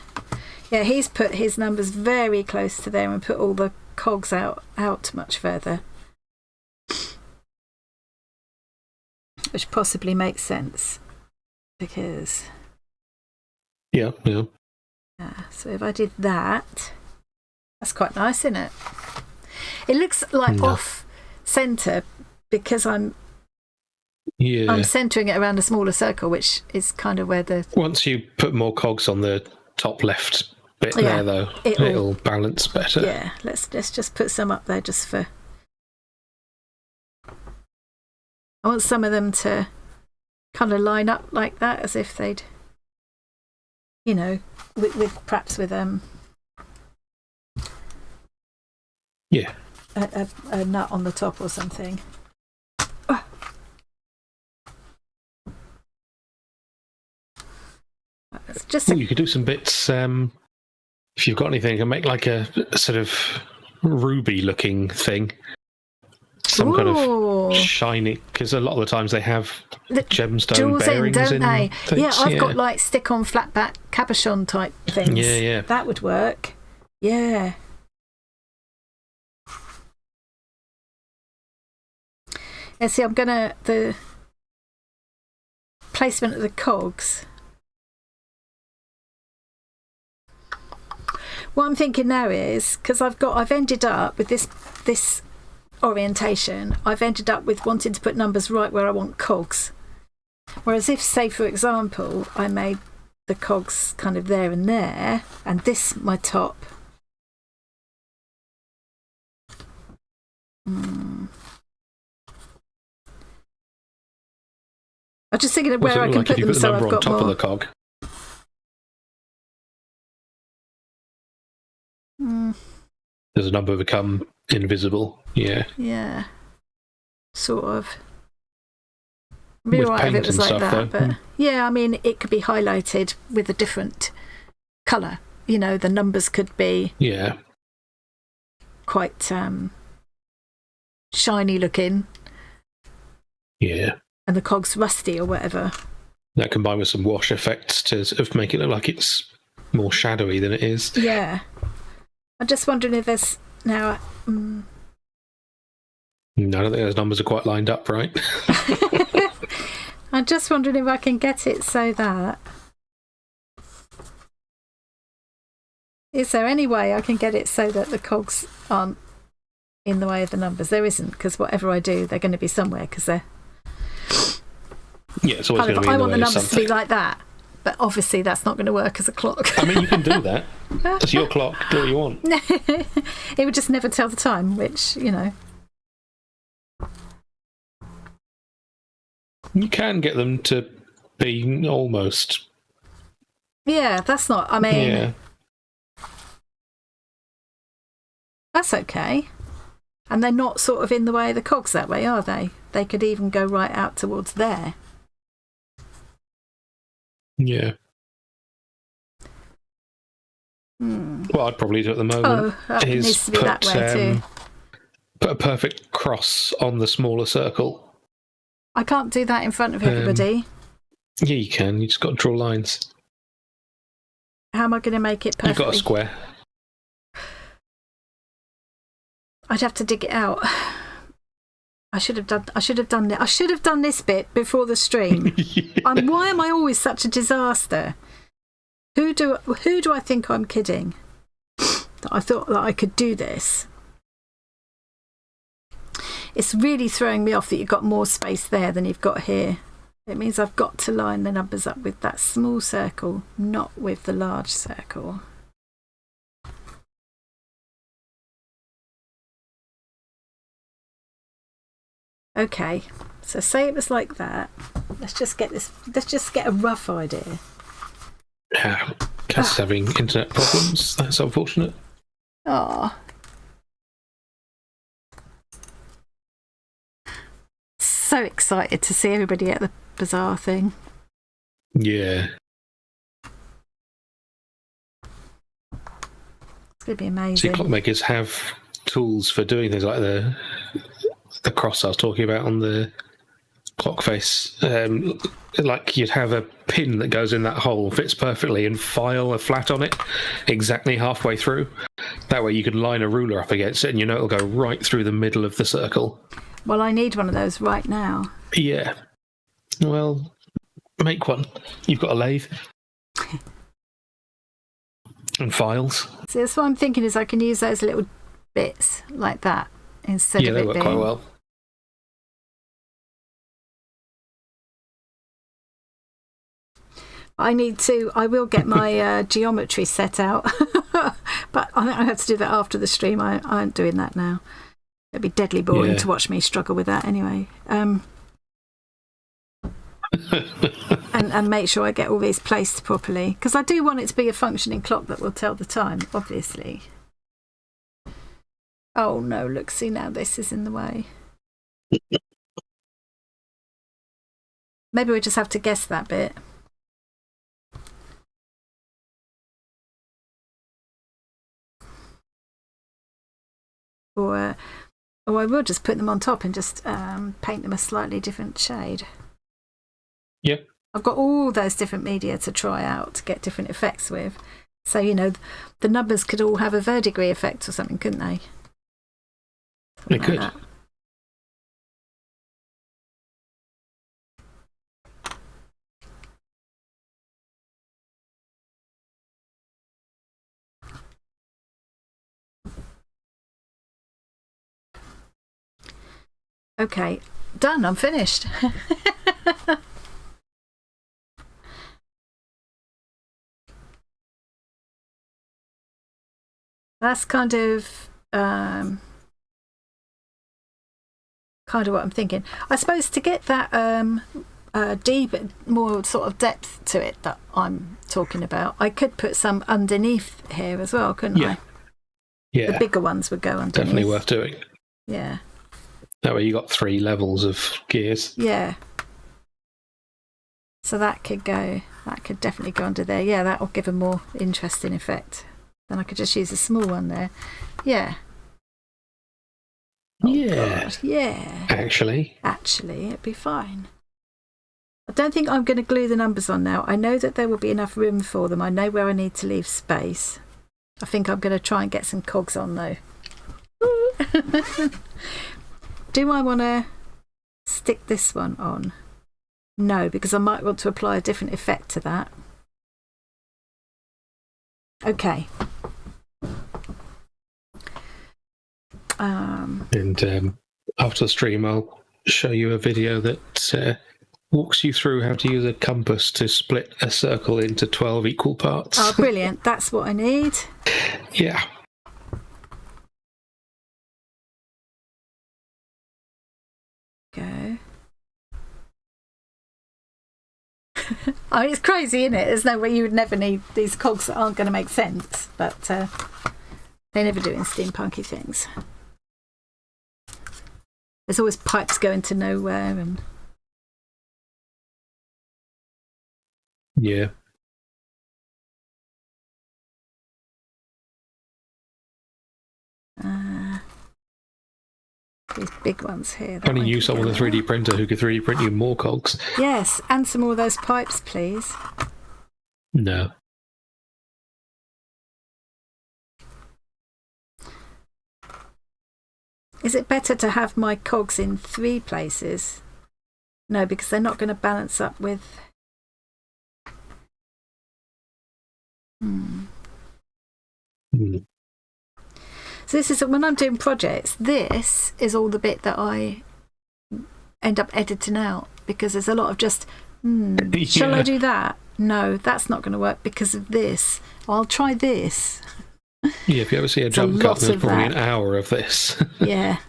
Yeah, he's put his numbers very close to there and put all the cogs out much further. Which possibly makes sense, because... Yeah. So if I did that, that's quite nice, isn't it? It looks like off centre because I'm centering it around a smaller circle, which is kind of where the... Once you put more cogs on the top left bit there, though, it'll balance better. Yeah, let's just put some up there just for... I want some of them to kind of line up like that, as if they'd, you know, with perhaps with a nut on the top or something. It's just you could do some bits if you've got anything. You can make like a sort of ruby looking thing, some kind of shiny, because a lot of the times they have gemstone bearings don't they? things. Yeah, I've got like stick on flat back cabochon type things. Yeah. That would work. Yeah. Yeah, see, the placement of the cogs. What I'm thinking now is, because I've ended up with this orientation, I've ended up with wanting to put numbers right where I want cogs. Whereas if, say, for example, I made the cogs kind of there and there, and this my top. I'm just thinking of where I can put them so I've got more. On top of the cog. Does a number become invisible? Yeah. Sort of. Be with right paint if it was and like stuff, that, though. but yeah, I mean, it could be highlighted with a different colour. You know, the numbers could be quite shiny looking. Yeah. And the cogs rusty or whatever. That combined with some wash effects to sort of make it look like it's more shadowy than it is. Yeah. I'm just wondering if there's now... No, I don't think those numbers are quite lined up right. I'm just wondering if I can get it so that... Is there any way I can get it so that the cogs aren't in the way of the numbers? There isn't, because whatever I do, they're going to be somewhere, because they're... Yeah, it's always going to be in the way of something. I want the numbers to be like that, but obviously that's not going to work as a clock. I mean, you can do that. That's your clock. Do what you want. It would just never tell the time, which, you know... You can get them to be almost... Yeah, that's not... I mean... Yeah. That's okay. And they're not sort of in the way of the cogs that way, are they? They could even go right out towards there. Yeah. What I'd probably do at the moment it needs to be that way too. Put a perfect cross on the smaller circle. I can't do that in front of everybody. Yeah, you can. You just got to draw lines. How am I going to make it perfectly? You've got a square. I'd have to dig it out. I should have done this bit before the stream. Yeah. Why am I always such a disaster? Who do I think I'm kidding? That I thought that I could do this. It's really throwing me off that you've got more space there than you've got here. It means I've got to line the numbers up with that small circle, not with the large circle. Okay, so say it was like that. Let's just get a rough idea. Yeah, Cass having internet problems. That's unfortunate. Oh. so excited to see everybody at the bazaar thing. Yeah. It's going to be See, amazing. clockmakers have tools for doing things like the cross I was talking about on the clock face. Like you'd have a pin that goes in that hole, fits perfectly, and file a flat on it exactly halfway through. That way you could line a ruler up against it and you know it'll go right through the middle of the circle. Well, I need one of those right now. Yeah. Well, make one. You've got a lathe. And files. See, that's what I'm thinking is I can use those little bits like that instead Yeah, of they it work being... quite well. I will get my geometry set out, but I think I have to do that after the stream. I aren't doing that now. It'd be deadly boring to watch me struggle with that anyway. And make sure I get all these placed properly, because I do want it to be a functioning clock that will tell the time, obviously. Oh no, look, see, now this is in the way. Maybe we just have to guess that bit. Or I will just put them on top and just paint them a slightly different shade. Yep. I've got all those different media to try out to get different effects with. So, you know, the numbers could all have a verdigris effect or something, couldn't they? They could. That. Okay, done. I'm finished. That's kind of what I'm thinking. I suppose to get that deep, more sort of depth to it that I'm talking about, I could put some underneath here as well, couldn't I? Yeah. The bigger ones would go underneath. Definitely worth doing. Yeah. That way you got 3 levels of gears. Yeah. So that could definitely go under there. Yeah, that will give a more interesting effect. Then I could just use a small one there. Yeah. Oh, yeah. God. Yeah. Actually, it'd be fine. I don't think I'm going to glue the numbers on now. I know that there will be enough room for them. I know where I need to leave space. I think I'm going to try and get some cogs on though. Do I want to stick this one on? No, because I might want to apply a different effect to that. Okay. And after the stream, I'll show you a video that walks you through how to use a compass to split a circle into 12 equal parts. Oh, brilliant. That's what I need. Yeah. Go. I mean, it's crazy, isn't it? There's no way you would never need these cogs that aren't going to make sense, but they never do in steampunky things. There's always pipes going to nowhere, and Yeah. these big ones here. Only knew someone with a 3D printer who could 3D print you more cogs. Yes, and some more of those pipes, please. No. Is it better to have my cogs in 3 places? No, because they're not going to balance up with... So this is, when I'm doing projects, this is all the bit that I end up editing out, because there's a lot of just, shall I do that? No, that's not going to work because of this. I'll try this. Yeah, if you ever see a jump cut, there's probably an hour of this. Yeah.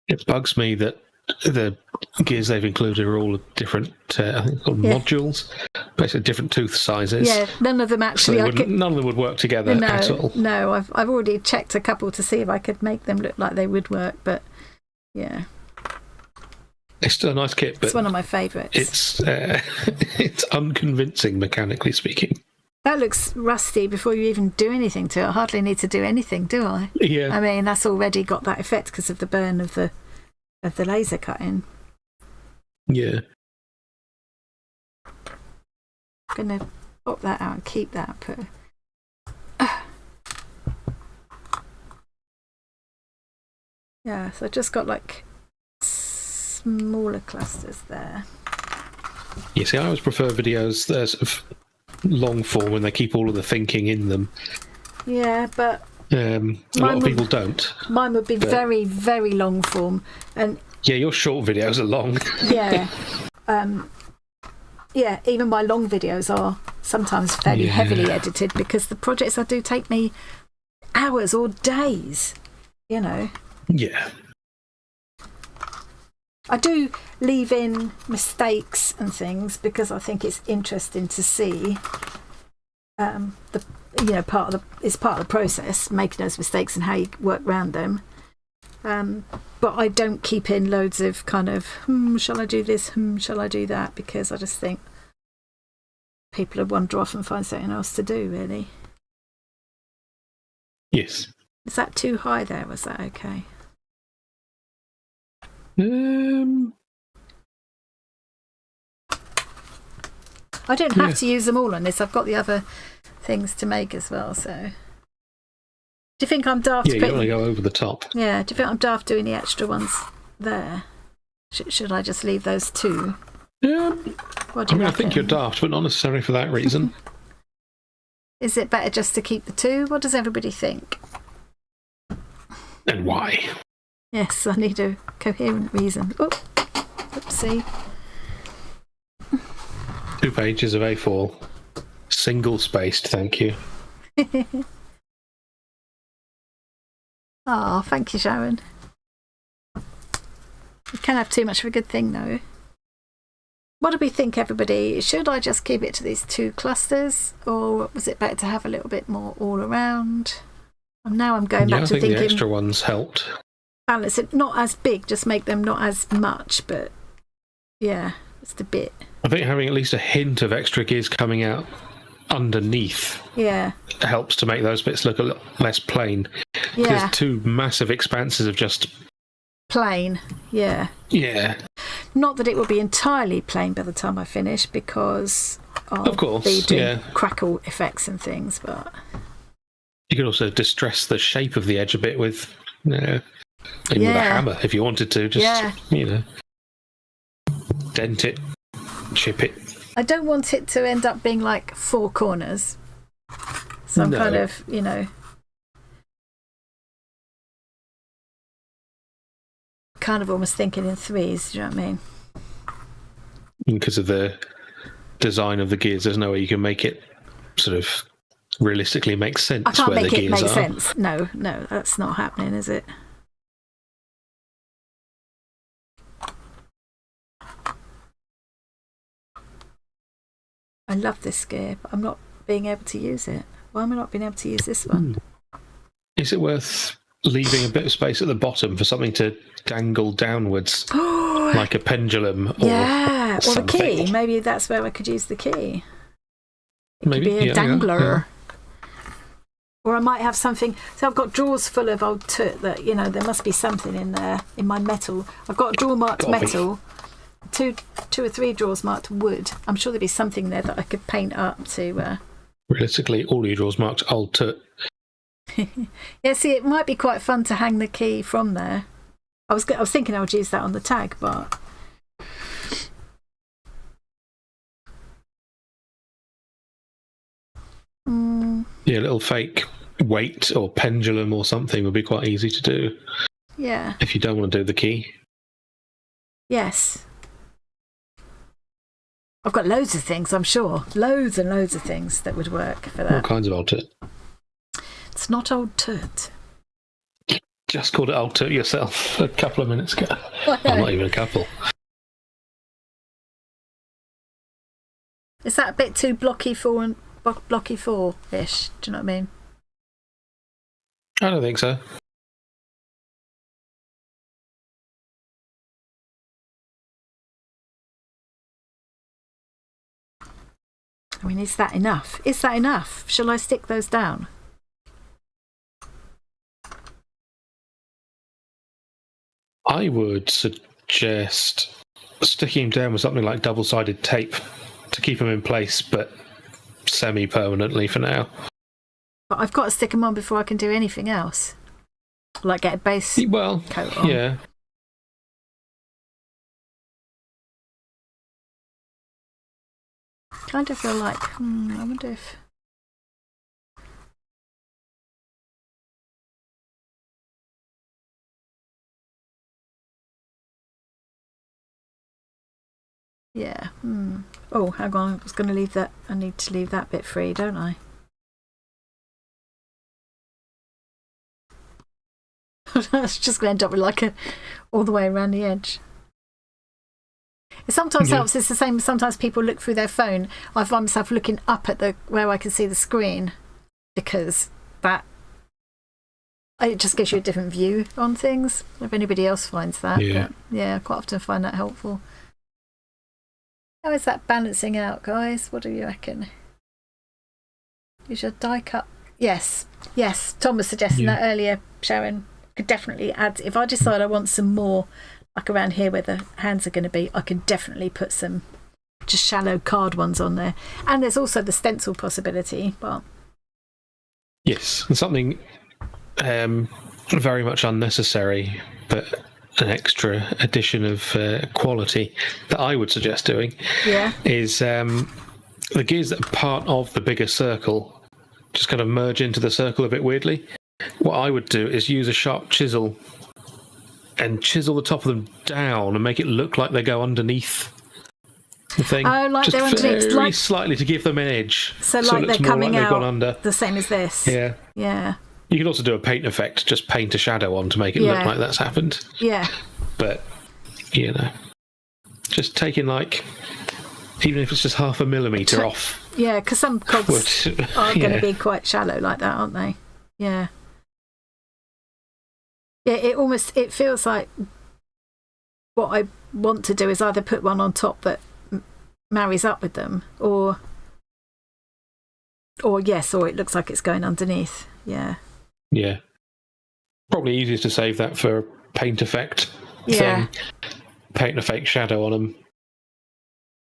It bugs me that the gears they've included are all different, I think called modules, basically different tooth sizes. Yeah, none of them actually. So none of them would work together at all. No, I've already checked a couple to see if I could make them look like they would work, but yeah. It's still a nice kit, but it's one of my favourites. It's unconvincing, mechanically speaking. That looks rusty before you even do anything to it. I hardly need to do anything, do I? Yeah. I mean, that's already got that effect because of the burn of the laser cutting. Yeah. I'm going to pop that out and keep that. Yeah, so I just got like smaller clusters there. You see, I always prefer videos that are sort of long form when they keep all of the thinking in them. Yeah, but a lot of people don't. Mine would be very, very long form, and yeah, your short videos are long. Yeah, yeah. Even my long videos are sometimes fairly heavily edited because the projects I do take me hours or days. You know. Yeah. I do leave in mistakes and things because I think it's interesting to see part of the process, making those mistakes and how you work around them. But I don't keep in loads of kind of shall I do this, shall I do that, because I just think people would wander off and find something else to do, really. Yes. Is that too high there? Was that okay? I don't have to use them all on this. I've got the other things to make as well. So, do you think I'm daft? Yeah, you don't want to go over the top. Yeah. Do you think I'm daft doing the extra ones there? Should I just leave those two? I think you're daft, but not necessarily for that reason. Is it better just to keep the two? What does everybody think? And why? Yes, I need a coherent reason. Oopsie. 2 pages of A4. Single spaced, thank you. Oh, thank you, Sharon. You can't have too much of a good thing, though. What do we think, everybody? Should I just keep it to these 2 clusters, or was it better to have a little bit more all around? And now I'm going back to thinking the extra ones helped. Balance it, not as big, just make them not as much, but yeah, just a bit. I think having at least a hint of extra gears coming out underneath helps to make those bits look a little less plain. Yeah. There's 2 massive expanses of just plain. Yeah. Yeah. Not that it will be entirely plain by the time I finish, because of course, be doing crackle effects and things, but you could also distress the shape of the edge a bit with with a hammer if you wanted to. Just dent it, chip it. I don't want it to end up being like 4 corners. So I'm kind of, almost thinking in 3s, do you know what I mean? Because of the design of the gears, there's no way you can make it sort of realistically make sense. I can't where make the it gears make are. sense. No, that's not happening, is it? I love this gear, but I'm not being able to use it. Why am I not being able to use this one? Is it worth leaving a bit of space at the bottom for something to dangle downwards, like a pendulum or or the key? Maybe that's where I could use the key. Maybe be a dangler. Or I might have something. So I've got drawers full of old toot that, there must be something in there, in my metal. I've got a drawer marked metal, two or 3 drawers marked wood. I'm sure there'd be something there that I could paint up to. Realistically, all your drawers marked old toot. Yeah, see, it might be quite fun to hang the key from there. I was thinking I would use that on the tag, but. Yeah, a little fake weight or pendulum or something would be quite easy to do. Yeah. If you don't want to do the key. Yes. I've got loads of things, I'm sure. Loads and loads of things that would work for that. All kinds of old toot. It's not old toot. just called it alter yourself a couple of minutes ago. I know. Well, not even a couple. Is that a bit too blocky for-ish? Do you know what I mean? I don't think so. I mean, is that enough? Is that enough? Shall I stick those down? I would suggest sticking them down with something like double-sided tape to keep them in place, but semi-permanently for now. But I've got to stick them on before I can do anything else. Like get a base coat on. Yeah. Kind of feel like, I wonder if... Yeah. Oh, hang on. I was going to leave that. I need to leave that bit free, don't I? It's just going to end up with like all the way around the edge. It sometimes helps. It's the same. Sometimes people look through their phone. I find myself looking up at where I can see the screen, because it just gives you a different view on things. If anybody else finds that, but yeah, I quite often find that helpful. How is that balancing out, guys? What do you reckon? Is your die cut? Yes. Tom was suggesting that earlier, Sharon. Could definitely add, if I decide I want some more, like around here where the hands are going to be, I can definitely put some just shallow card ones on there. And there's also the stencil possibility. But yes, and something very much unnecessary, but an extra addition of quality that I would suggest doing is the gears that are part of the bigger circle just kind of merge into the circle a bit weirdly. What I would do is use a sharp chisel and chisel the top of them down and make it look like they go underneath the thing. Oh, like just they're underneath, very slightly to give them an edge. So like they're coming like out gone under. the same as this. Yeah. Yeah. You could also do a paint effect, just paint a shadow on to make it look like that's happened. Yeah. But, just taking even if it's just 0.5 millimetre off. Yeah, because some cogs are going to be quite shallow like that, aren't they? Yeah. Yeah, it feels like what I want to do is either put one on top that marries up with them, or it looks like it's going underneath. Yeah. Yeah. Probably easiest to save that for a paint effect thing. Paint a fake shadow on them.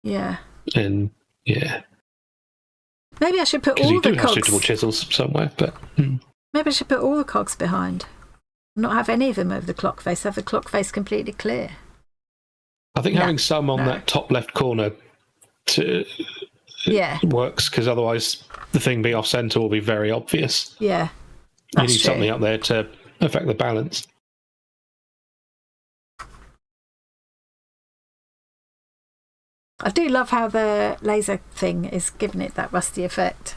Yeah. And, maybe I should put all you the do cogs... have suitable chisels somewhere, but... Maybe I should put all the cogs behind. Not have any of them over the clock face. Have the clock face completely clear. I think having some on that top left corner works, because otherwise the thing being off centre will be very obvious. Yeah, you need something up there to affect the balance. I do love how the laser thing is giving it that rusty effect.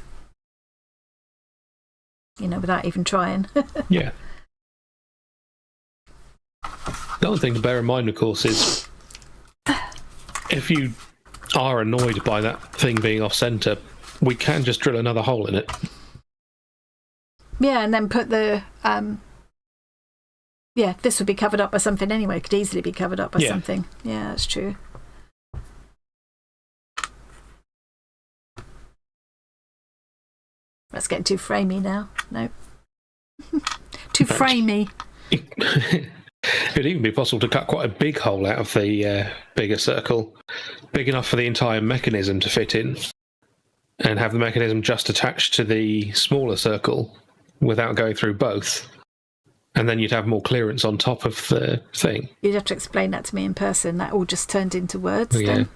Without even trying. Yeah. The other thing to bear in mind, of course, is if you are annoyed by that thing being off centre, we can just drill another hole in it. Yeah, and then put the... this would be covered up by something anyway. It could easily be covered up by something. Yeah, that's true. That's getting too framey now. No. Too framey. It'd even be possible to cut quite a big hole out of the bigger circle, big enough for the entire mechanism to fit in, and have the mechanism just attached to the smaller circle without going through both. And then you'd have more clearance on top of the thing. You'd have to explain that to me in person. That all just turned into words then.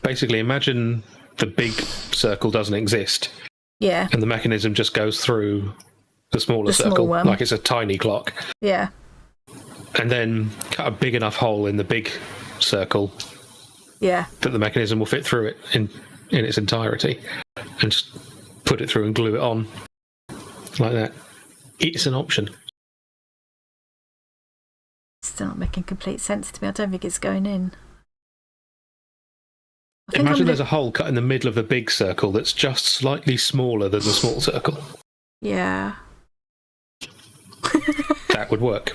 Basically, imagine the big circle doesn't exist. Yeah. And the mechanism just goes through the smaller circle, like it's a tiny clock. Yeah. And then cut a big enough hole in the big circle. Yeah. That the mechanism will fit through it in its entirety. And just put it through and glue it on. Like that. it's an option. Still not making complete sense to me. I don't think it's going in. Imagine there's a hole cut in the middle of a big circle that's just slightly smaller than the small circle. Yeah. That would work.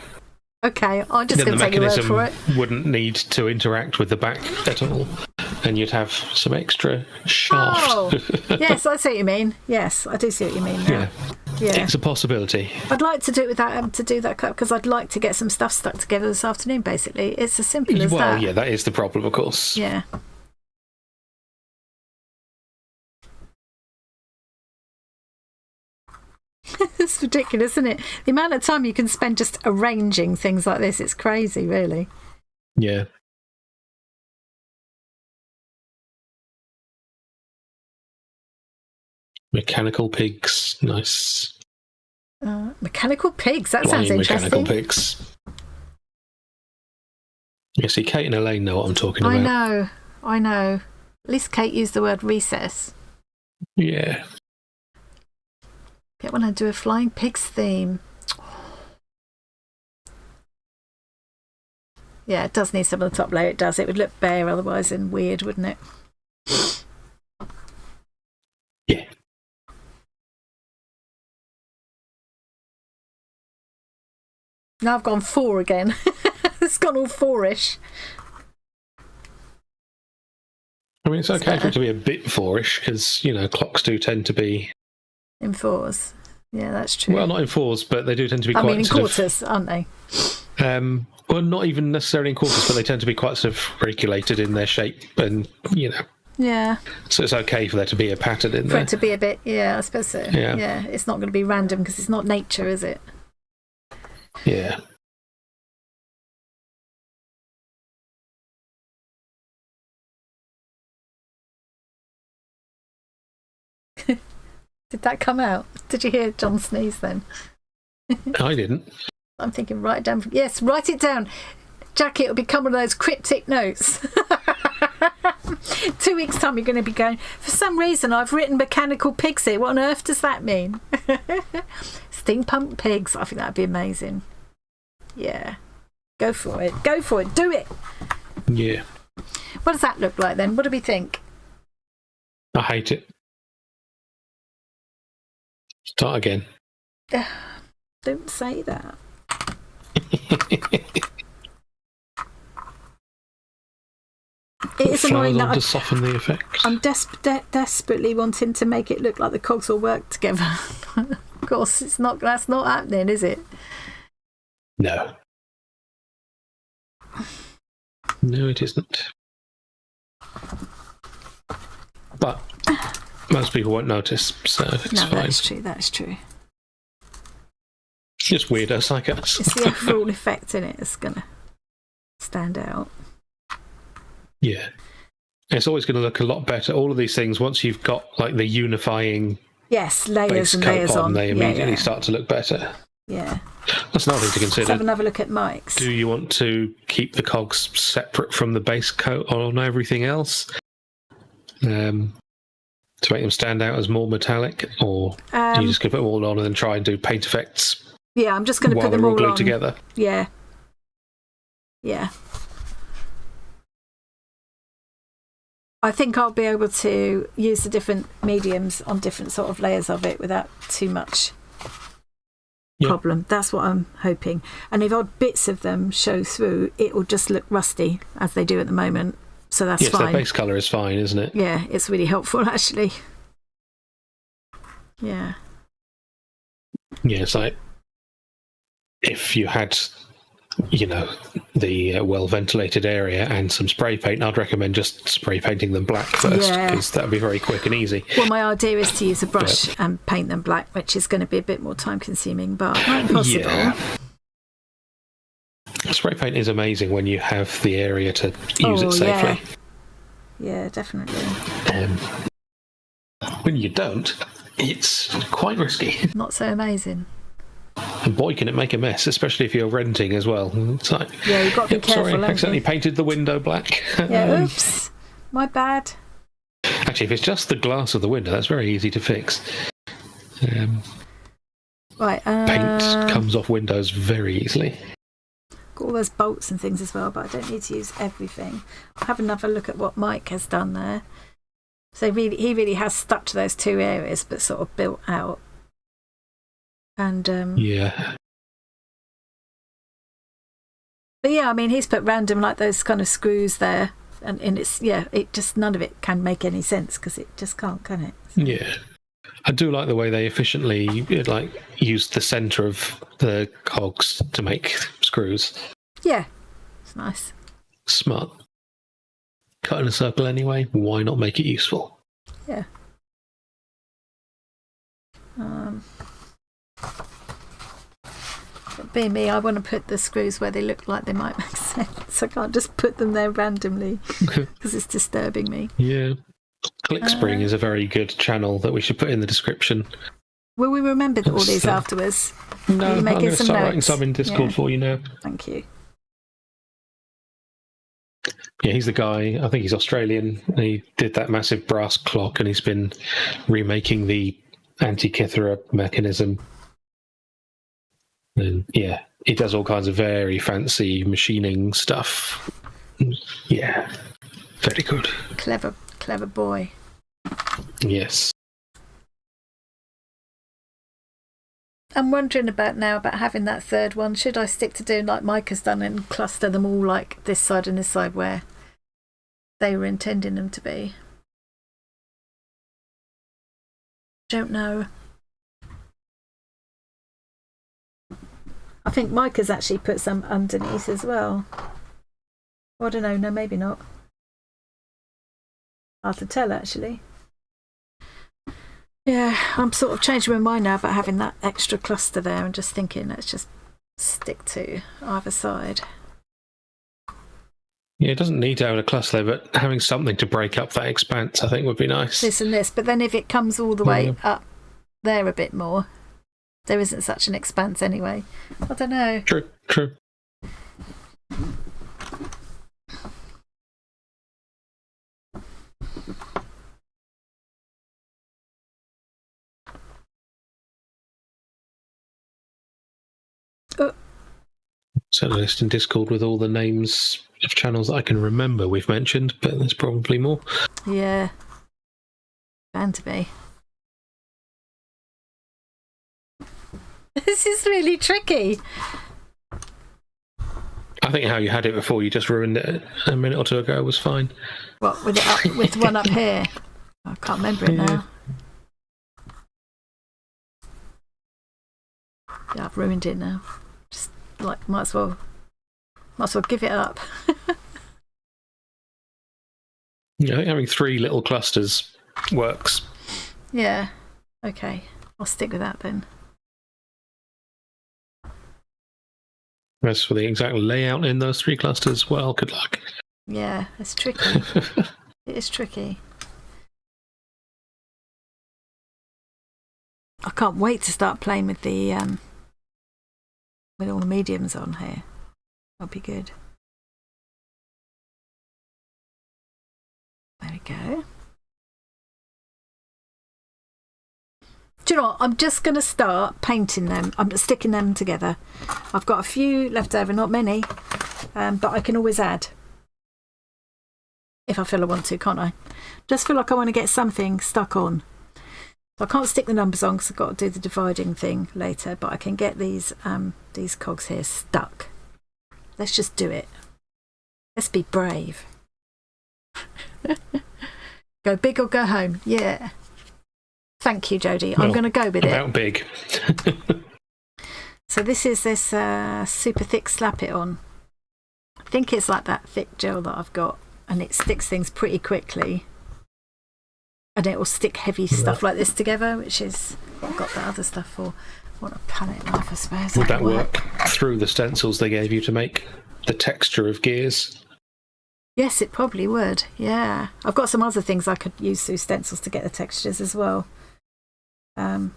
Okay, I'm just going to take your word for it. Wouldn't need to interact with the back at all, and you'd have some extra shaft. Oh, yes, I see what you mean. Yes, I do see what you mean now. Yeah. It's a possibility. I'd like to do it with that, to do that cut, because I'd like to get some stuff stuck together this afternoon, basically. It's as simple as that. Well, yeah, that is the problem, of course. Yeah. It's ridiculous, isn't it? The amount of time you can spend just arranging things like this, it's crazy, really. Yeah. Mechanical pigs, nice. Mechanical pigs, that sounds interesting. Mechanical pigs. Yeah, see, Kate and Elaine know what I'm talking about. I know. At least Kate used the word recess. Yeah. Get when I do a flying pigs theme. Yeah, it does need some of the top layer. It does. It would look bare otherwise and weird, wouldn't it? Yeah. Now I've gone 4 again. It's gone all 4-ish. I mean, it's okay for it to be a bit 4-ish because, you know, clocks do tend to be... In 4s. Yeah, that's true. Well, not in 4s, but they do tend to be quite... I mean, in quarters, aren't they? Well, not even necessarily in quarters, but they tend to be quite sort of regulated in their shape and, you know... Yeah. So it's okay for there to be a pattern in there. For it to be a bit... Yeah, I suppose so. Yeah. It's not going to be random because it's not nature, is it? Yeah. Did that come out? Did you hear John sneeze then? I didn't. I'm thinking, write it down. Yes, write it down. Jackie, it'll become one of those cryptic notes. 2 weeks' time, you're going to be going, for some reason, I've written mechanical pigs here. What on earth does that mean? Steampunk pigs. I think that'd be amazing. Yeah. Go for it. Go for it. Do it. Yeah. What does that look like then? What do we think? I hate it. Start again. Don't say that. It is annoying that to soften the effects. I'm desperately wanting to make it look like the cogs all work together. Of course, that's not happening, is it? No. No, it isn't. But most people won't notice, so it's fine. That's true. It's just weirdos like us. It's the overall effect in it that's going to stand out. Yeah. It's always going to look a lot better. All of these things, once you've got like the unifying layers and layers on, they immediately start to look better. Yeah. That's another thing to consider. Let's have another look at Mike's. Do you want to keep the cogs separate from the base coat on everything else? To make them stand out as more metallic, or are you just going to put them all on and then try and do paint effects? Yeah, I'm just going to put them all glued on together. Yeah. I think I'll be able to use the different mediums on different sort of layers of it without too much problem. That's what I'm hoping. And if odd bits of them show through, it will just look rusty as they do at the moment. So that's fine. Their base colour is fine, isn't it? Yeah, it's really helpful actually. Yeah. Yeah, it's like if you had, you know, the well-ventilated area and some spray paint, I'd recommend just spray painting them black first, because that would be very quick and easy. Well, my idea is to use a brush and paint them black, which is going to be a bit more time-consuming, but not impossible. Yeah. Spray paint is amazing when you have the area to use it safely. Yeah, definitely. When you don't, it's quite risky. Not so amazing. And boy, can it make a mess, especially if you're renting as well. It's like, you've got to be careful. Sorry, accidentally painted the window black. Yeah, oops. My bad. Actually, if it's just the glass of the window, that's very easy to fix. Right. Paint comes off windows very easily. Got all those bolts and things as well, but I don't need to use everything. I'll have another look at what Mike has done there. So he really has stuck to those two areas, but sort of built out. And yeah. But yeah, I mean, he's put random like those kind of screws there, and it's it just none of it can make any sense because it just can't, can it? So. Yeah. I do like the way they efficiently use the centre of the cogs to make screws. Yeah, it's nice. Smart. Cut in a circle anyway. Why not make it useful? Yeah. Being me, I want to put the screws where they look like they might make sense. I can't just put them there randomly because it's disturbing me. Yeah. ClickSpring is a very good channel that we should put in the description. Will we remember all these afterwards? No, I'm going to start writing notes? some in Discord for you now. Thank you. Yeah, he's the guy, I think he's Australian. He did that massive brass clock and he's been remaking the Antikythera mechanism. And yeah, he does all kinds of very fancy machining stuff. Yeah, very good. Clever boy. Yes. I'm wondering about having that third one. Should I stick to doing like Mike has done and cluster them all like this side and this side where they were intending them to be? Don't know. I think Mike has actually put some underneath as well. I don't know. No, maybe not. Hard to tell, actually. Yeah, I'm sort of changing my mind now about having that extra cluster there and just thinking let's just stick to either side. Yeah, it doesn't need to have a cluster, but having something to break up that expanse, I think, would be nice. This and this, but then if it comes all the way up there a bit more, there isn't such an expanse anyway. I don't know. True. Send a list in Discord with all the names of channels that I can remember we've mentioned, but there's probably more. Yeah. Bound to be. This is really tricky. I think how you had it before, you just ruined it a minute or two ago, was fine. What, with it up, with one up here? I can't remember it now. Yeah, I've ruined it now. Just like might as well give it up. Yeah, I think having 3 little clusters works. Yeah. Okay. I'll stick with that then. As for the exact layout in those 3 clusters, well, good luck. Yeah, it's tricky. It is tricky. I can't wait to start playing with the with all the mediums on here. That'll be good. There we go. Do you know what? I'm just going to start painting them. I'm sticking them together. I've got a few left over, not many, but I can always add if I feel I want to, can't I? Just feel like I want to get something stuck on. I can't stick the numbers on because I've got to do the dividing thing later, but I can get these cogs here stuck. Let's just do it. Let's be brave. Go big or go home. Yeah. Thank you, Jodie. Well, I'm going to go with it. About big. So this is this super thick slap it on. I think it's like that thick gel that I've got, and it sticks things pretty quickly. And it will stick heavy stuff like this together, which is what I've got that other stuff for. I want a palette knife, I suppose. Would that work through the stencils they gave you to make the texture of gears? Yes, it probably would. Yeah. I've got some other things I could use through stencils to get the textures as well. I'll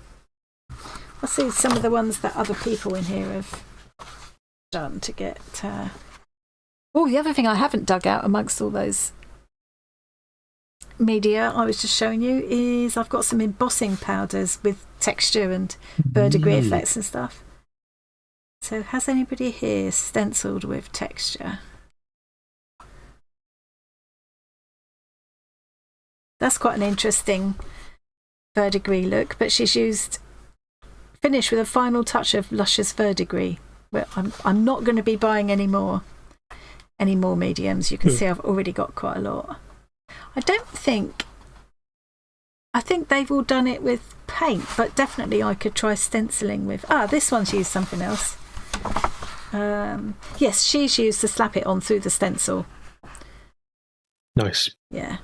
see some of the ones that other people in here have done to get... Oh, the other thing I haven't dug out amongst all those media I was just showing you is I've got some embossing powders with texture and verdigris effects and stuff. So has anybody here stenciled with texture? That's quite an interesting verdigris look, but she's used finish with a final touch of luscious verdigris. Well, I'm not going to be buying any more mediums. You can see I've already got quite a lot. I think they've all done it with paint, but definitely I could try stenciling with. This one's used something else. Yes, she's used to slap it on through the stencil. Nice. Yeah.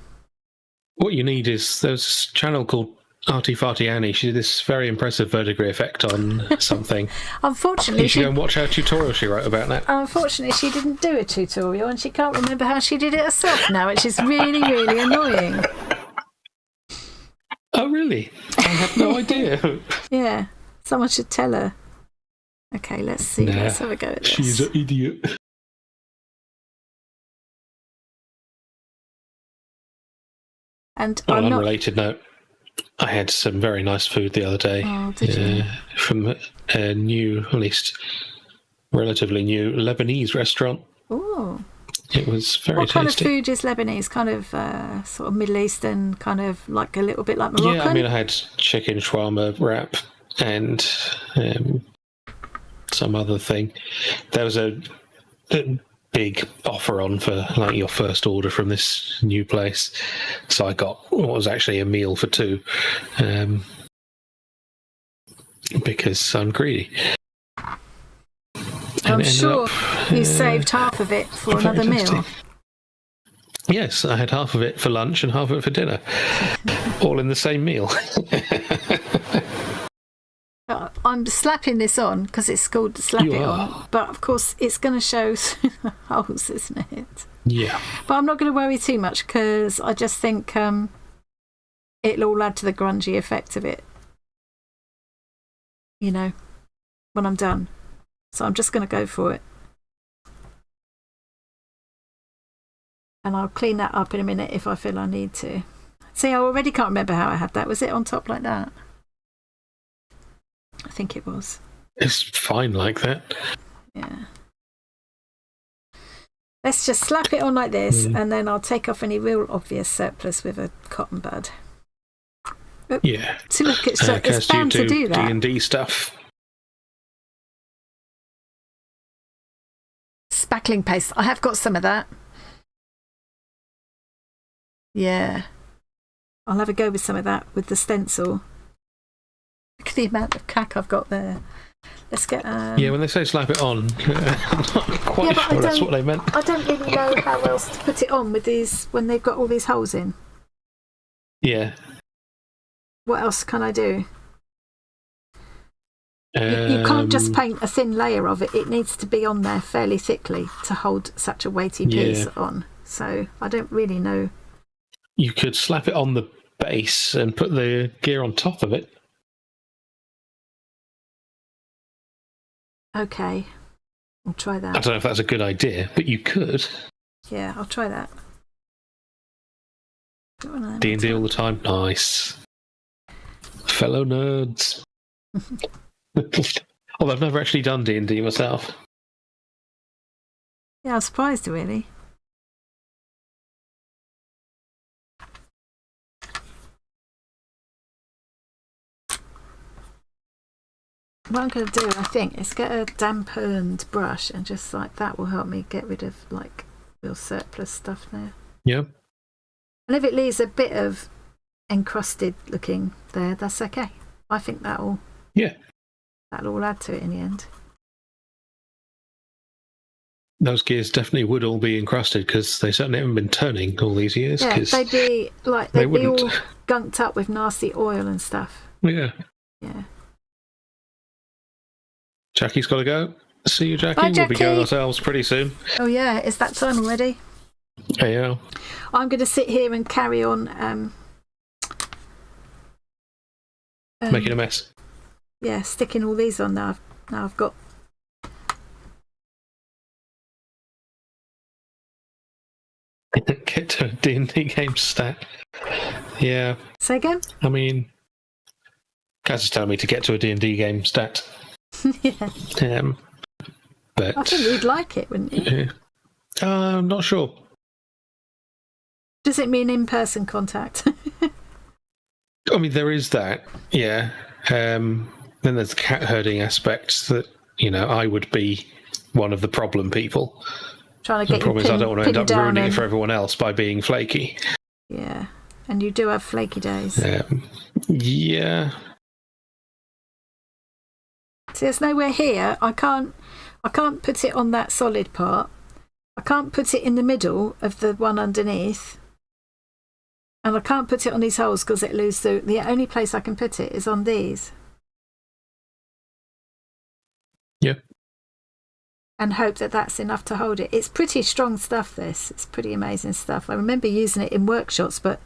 What you need is there's a channel called Arty Farty Annie. She did this very impressive verdigris effect on something. Unfortunately, you should go and watch her tutorial she wrote about that. Unfortunately, she didn't do a tutorial, and she can't remember how she did it herself now, which is really, really annoying. Oh, really? I had no idea. Yeah, someone should tell her. Okay, let's see. Nah, let's have a go at this. She's an idiot. And On I'm an not... unrelated note, I had some very nice food the other day. Oh, did you? From a new, at least relatively new, Lebanese restaurant. Oh. It was very tasty. What kind of food is Lebanese? Kind of sort of Middle Eastern, kind of like a little bit like Moroccan? Yeah, I mean, I had chicken shawarma wrap and some other thing. There was a big offer on for like your first order from this new place, so I got what was actually a meal for two, because I'm greedy. I'm sure you saved half of it for another meal. Yes, I had half of it for lunch and half of it for dinner, all in the same meal. I'm slapping this on because it's called Slap It On, but of course it's going to show holes, isn't it? Yeah. But I'm not going to worry too much because I just think it'll all add to the grungy effect of it, you know, when I'm done. So I'm just going to go for it. And I'll clean that up in a minute if I feel I need to. See, I already can't remember how I had that. Was it on top like that? I think it was. It's fine like that. Yeah. Let's just slap it on like this, and then I'll take off any real obvious surplus with a cotton bud. Yeah. So look, it's bound to do that. D&D stuff. Spackling paste. I have got some of that. Yeah. I'll have a go with some of that with the stencil. Look at the amount of cack I've got there. Let's get... Yeah, when they say slap it on, I'm not quite sure that's what they meant. I don't really know how else to put it on with these, when they've got all these holes in. Yeah. What else can I do? You can't just paint a thin layer of it. It needs to be on there fairly thickly to hold such a weighty piece on. So I don't really know. You could slap it on the base and put the gear on top of it. Okay, I'll try that. I don't know if that's a good idea, but you could. Yeah, I'll try that. D&D all the time. Nice. Fellow nerds. Although I've never actually done D&D myself. Yeah, I was surprised, really. What I'm going to do, I think, is get a dampened brush and just like that will help me get rid of like real surplus stuff there. Yeah. And if it leaves a bit of encrusted looking there, that's okay. I think that'll all add to it in the end. Those gears definitely would all be encrusted because they certainly haven't been turning all these years. Yeah, they'd be all gunked up with nasty oil and stuff. Yeah. Yeah. Jackie's got to go. See you, Jackie. Bye, Jackie. We'll be going ourselves pretty soon. Oh yeah, it's that time already. Yeah. I'm going to sit here and carry on making a mess. Yeah, sticking all these on now. Now I've got. Get to a D&D game stat. Yeah. Say again? I mean, Kaz is telling me to get to a D&D game stat. Yeah. But I think you'd like it, wouldn't you? I'm not sure. Does it mean in-person contact? I mean, there is that, yeah. Then there's the cat herding aspect that, I would be one of the problem people. Trying to get the problem is I don't want to end up ruining it for and... everyone else by being flaky. Yeah, and you do have flaky days. Yeah. See, there's nowhere here. I can't put it on that solid part. I can't put it in the middle of the one underneath. And I can't put it on these holes because it loses through. The only place I can put it is on these. Yeah. And hope that that's enough to hold it. It's pretty strong stuff, this. It's pretty amazing stuff. I remember using it in workshops, but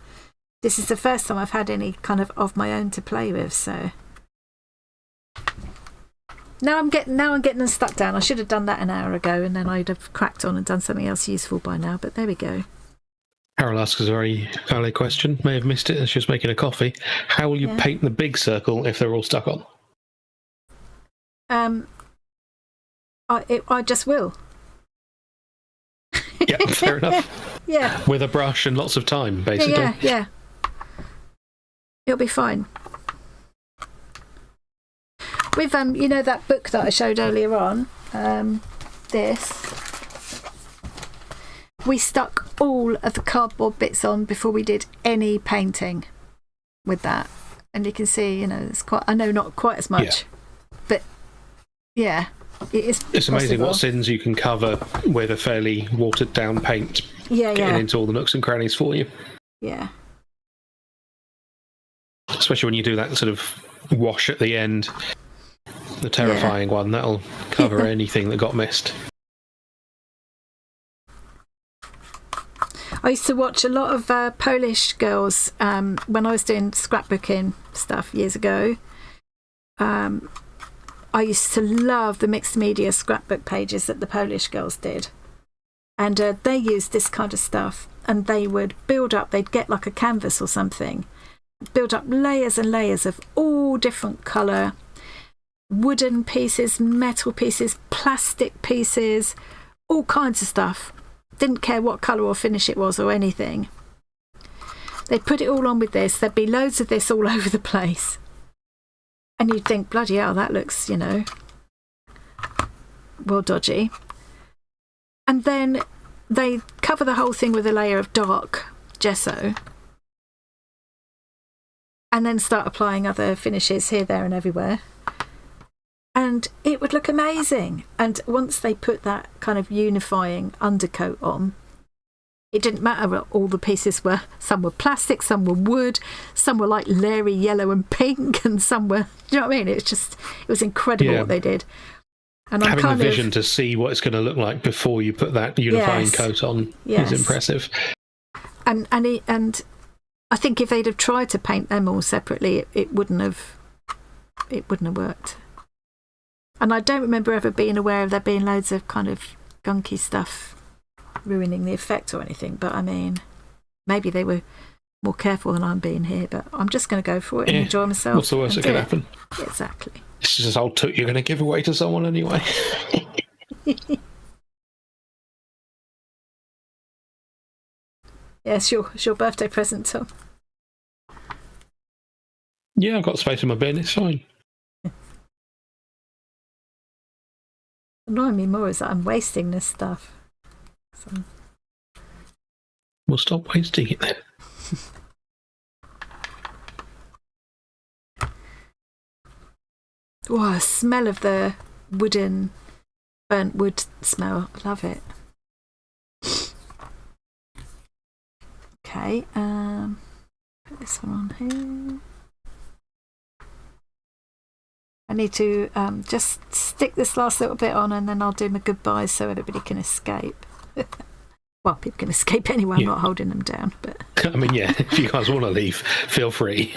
this is the first time I've had any kind of my own to play with, so... Now I'm getting them stuck down. I should have done that an hour ago, and then I'd have cracked on and done something else useful by now, but there we go. Carol asks a very valid question. May have missed it as she was making a coffee. How will you paint the big circle if they're all stuck on? I just will. Yeah, fair enough. Yeah. With a brush and lots of time, basically. Yeah. It'll be fine. With that book that I showed earlier on, this. We stuck all of the cardboard bits on before we did any painting with that. And you can see, it's quite, I know not quite as much, but yeah, it is. It's amazing what sins you can cover with a fairly watered down paint. Getting into all the nooks and crannies for you. Yeah. Especially when you do that sort of wash at the end, the terrifying one, that'll cover anything that got missed. I used to watch a lot of Polish girls when I was doing scrapbooking stuff years ago. I used to love the mixed media scrapbook pages that the Polish girls did. And they used this kind of stuff, and they would build up, they'd get like a canvas or something, build up layers and layers of all different colour, wooden pieces, metal pieces, plastic pieces, all kinds of stuff. Didn't care what colour or finish it was or anything. They'd put it all on with this. There'd be loads of this all over the place. And you'd think, bloody hell, that looks, well, dodgy. And then they cover the whole thing with a layer of dark gesso. And then start applying other finishes here, there and everywhere. And it would look amazing. And once they put that kind of unifying undercoat on, it didn't matter what all the pieces were. Some were plastic, some were wood, some were like leery yellow and pink, and some were, do you know what I mean? It was incredible what they did. And I'm having the vision to see what it's going to look like before you put that unifying coat on is impressive. And I think if they'd have tried to paint them all separately, it wouldn't have worked. And I don't remember ever being aware of there being loads of kind of gunky stuff ruining the effect or anything. But I mean, maybe they were more careful than I'm being here. But I'm just going to go for it and enjoy myself. What's the worst that could happen? Exactly. It's just old toot you're going to give away to someone anyway. Yeah, it's your birthday present, Tom. Yeah, I've got space in my bin. It's fine. Annoying me more is that I'm wasting this stuff. So. We'll stop wasting it then. Wow, the smell of the burnt wood smell. I love it. Okay, put this one on here. I need to just stick this last little bit on, and then I'll do my goodbyes so everybody can escape. Well, people can escape anyway. I'm not holding them down. But I mean, if you guys want to leave, feel free.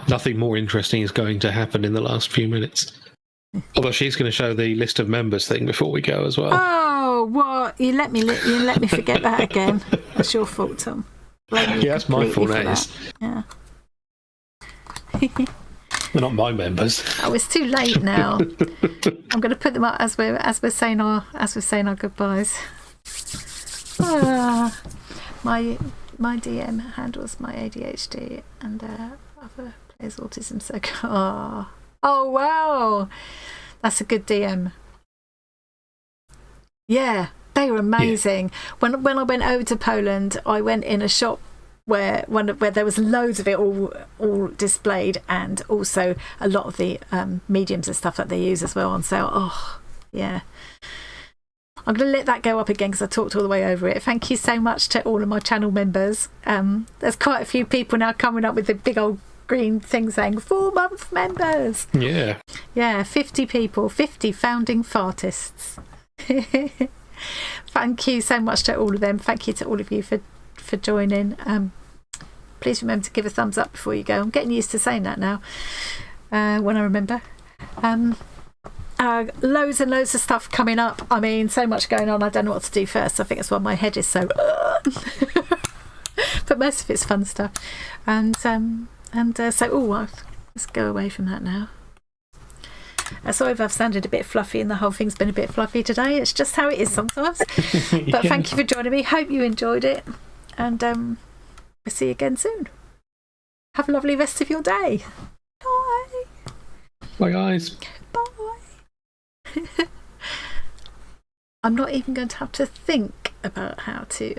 Nothing more interesting is going to happen in the last few minutes. Although she's going to show the list of members thing before we go as well. Oh, what? You let me forget that again. That's your fault, Tom. Yeah, that's my fault. That is. Yeah. They're not my members. Oh, it's too late now. I'm going to put them up as we're saying our goodbyes. My DM handles my ADHD and other players' autism. So, oh wow, that's a good DM. Yeah, they were amazing. Yeah. When I went over to Poland, I went in a shop where there was loads of it all displayed, and also a lot of the mediums and stuff that they use as well on sale. Oh yeah, I'm going to let that go up again because I talked all the way over it. Thank you so much to all of my channel members. There's quite a few people now coming up with the big old green thing saying 4-month members. Yeah, 50 people, 50 founding fartists. Thank you so much to all of them. Thank you to all of you for joining. Please remember to give a thumbs up before you go. I'm getting used to saying that now when I remember. Loads and loads of stuff coming up. I mean, so much going on. I don't know what to do first. I think that's why my head is so but most of it's fun stuff. And so let's go away from that now. Sorry if I've sounded a bit fluffy and the whole thing's been a bit fluffy today. It's just how it is sometimes. But thank you for joining me. Hope you enjoyed it. And we'll see you again soon. Have a lovely rest of your day. Bye. Bye, guys. Bye. I'm not even going to have to think about how to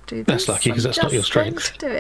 do this. That's lucky because that's not your strength. Do it.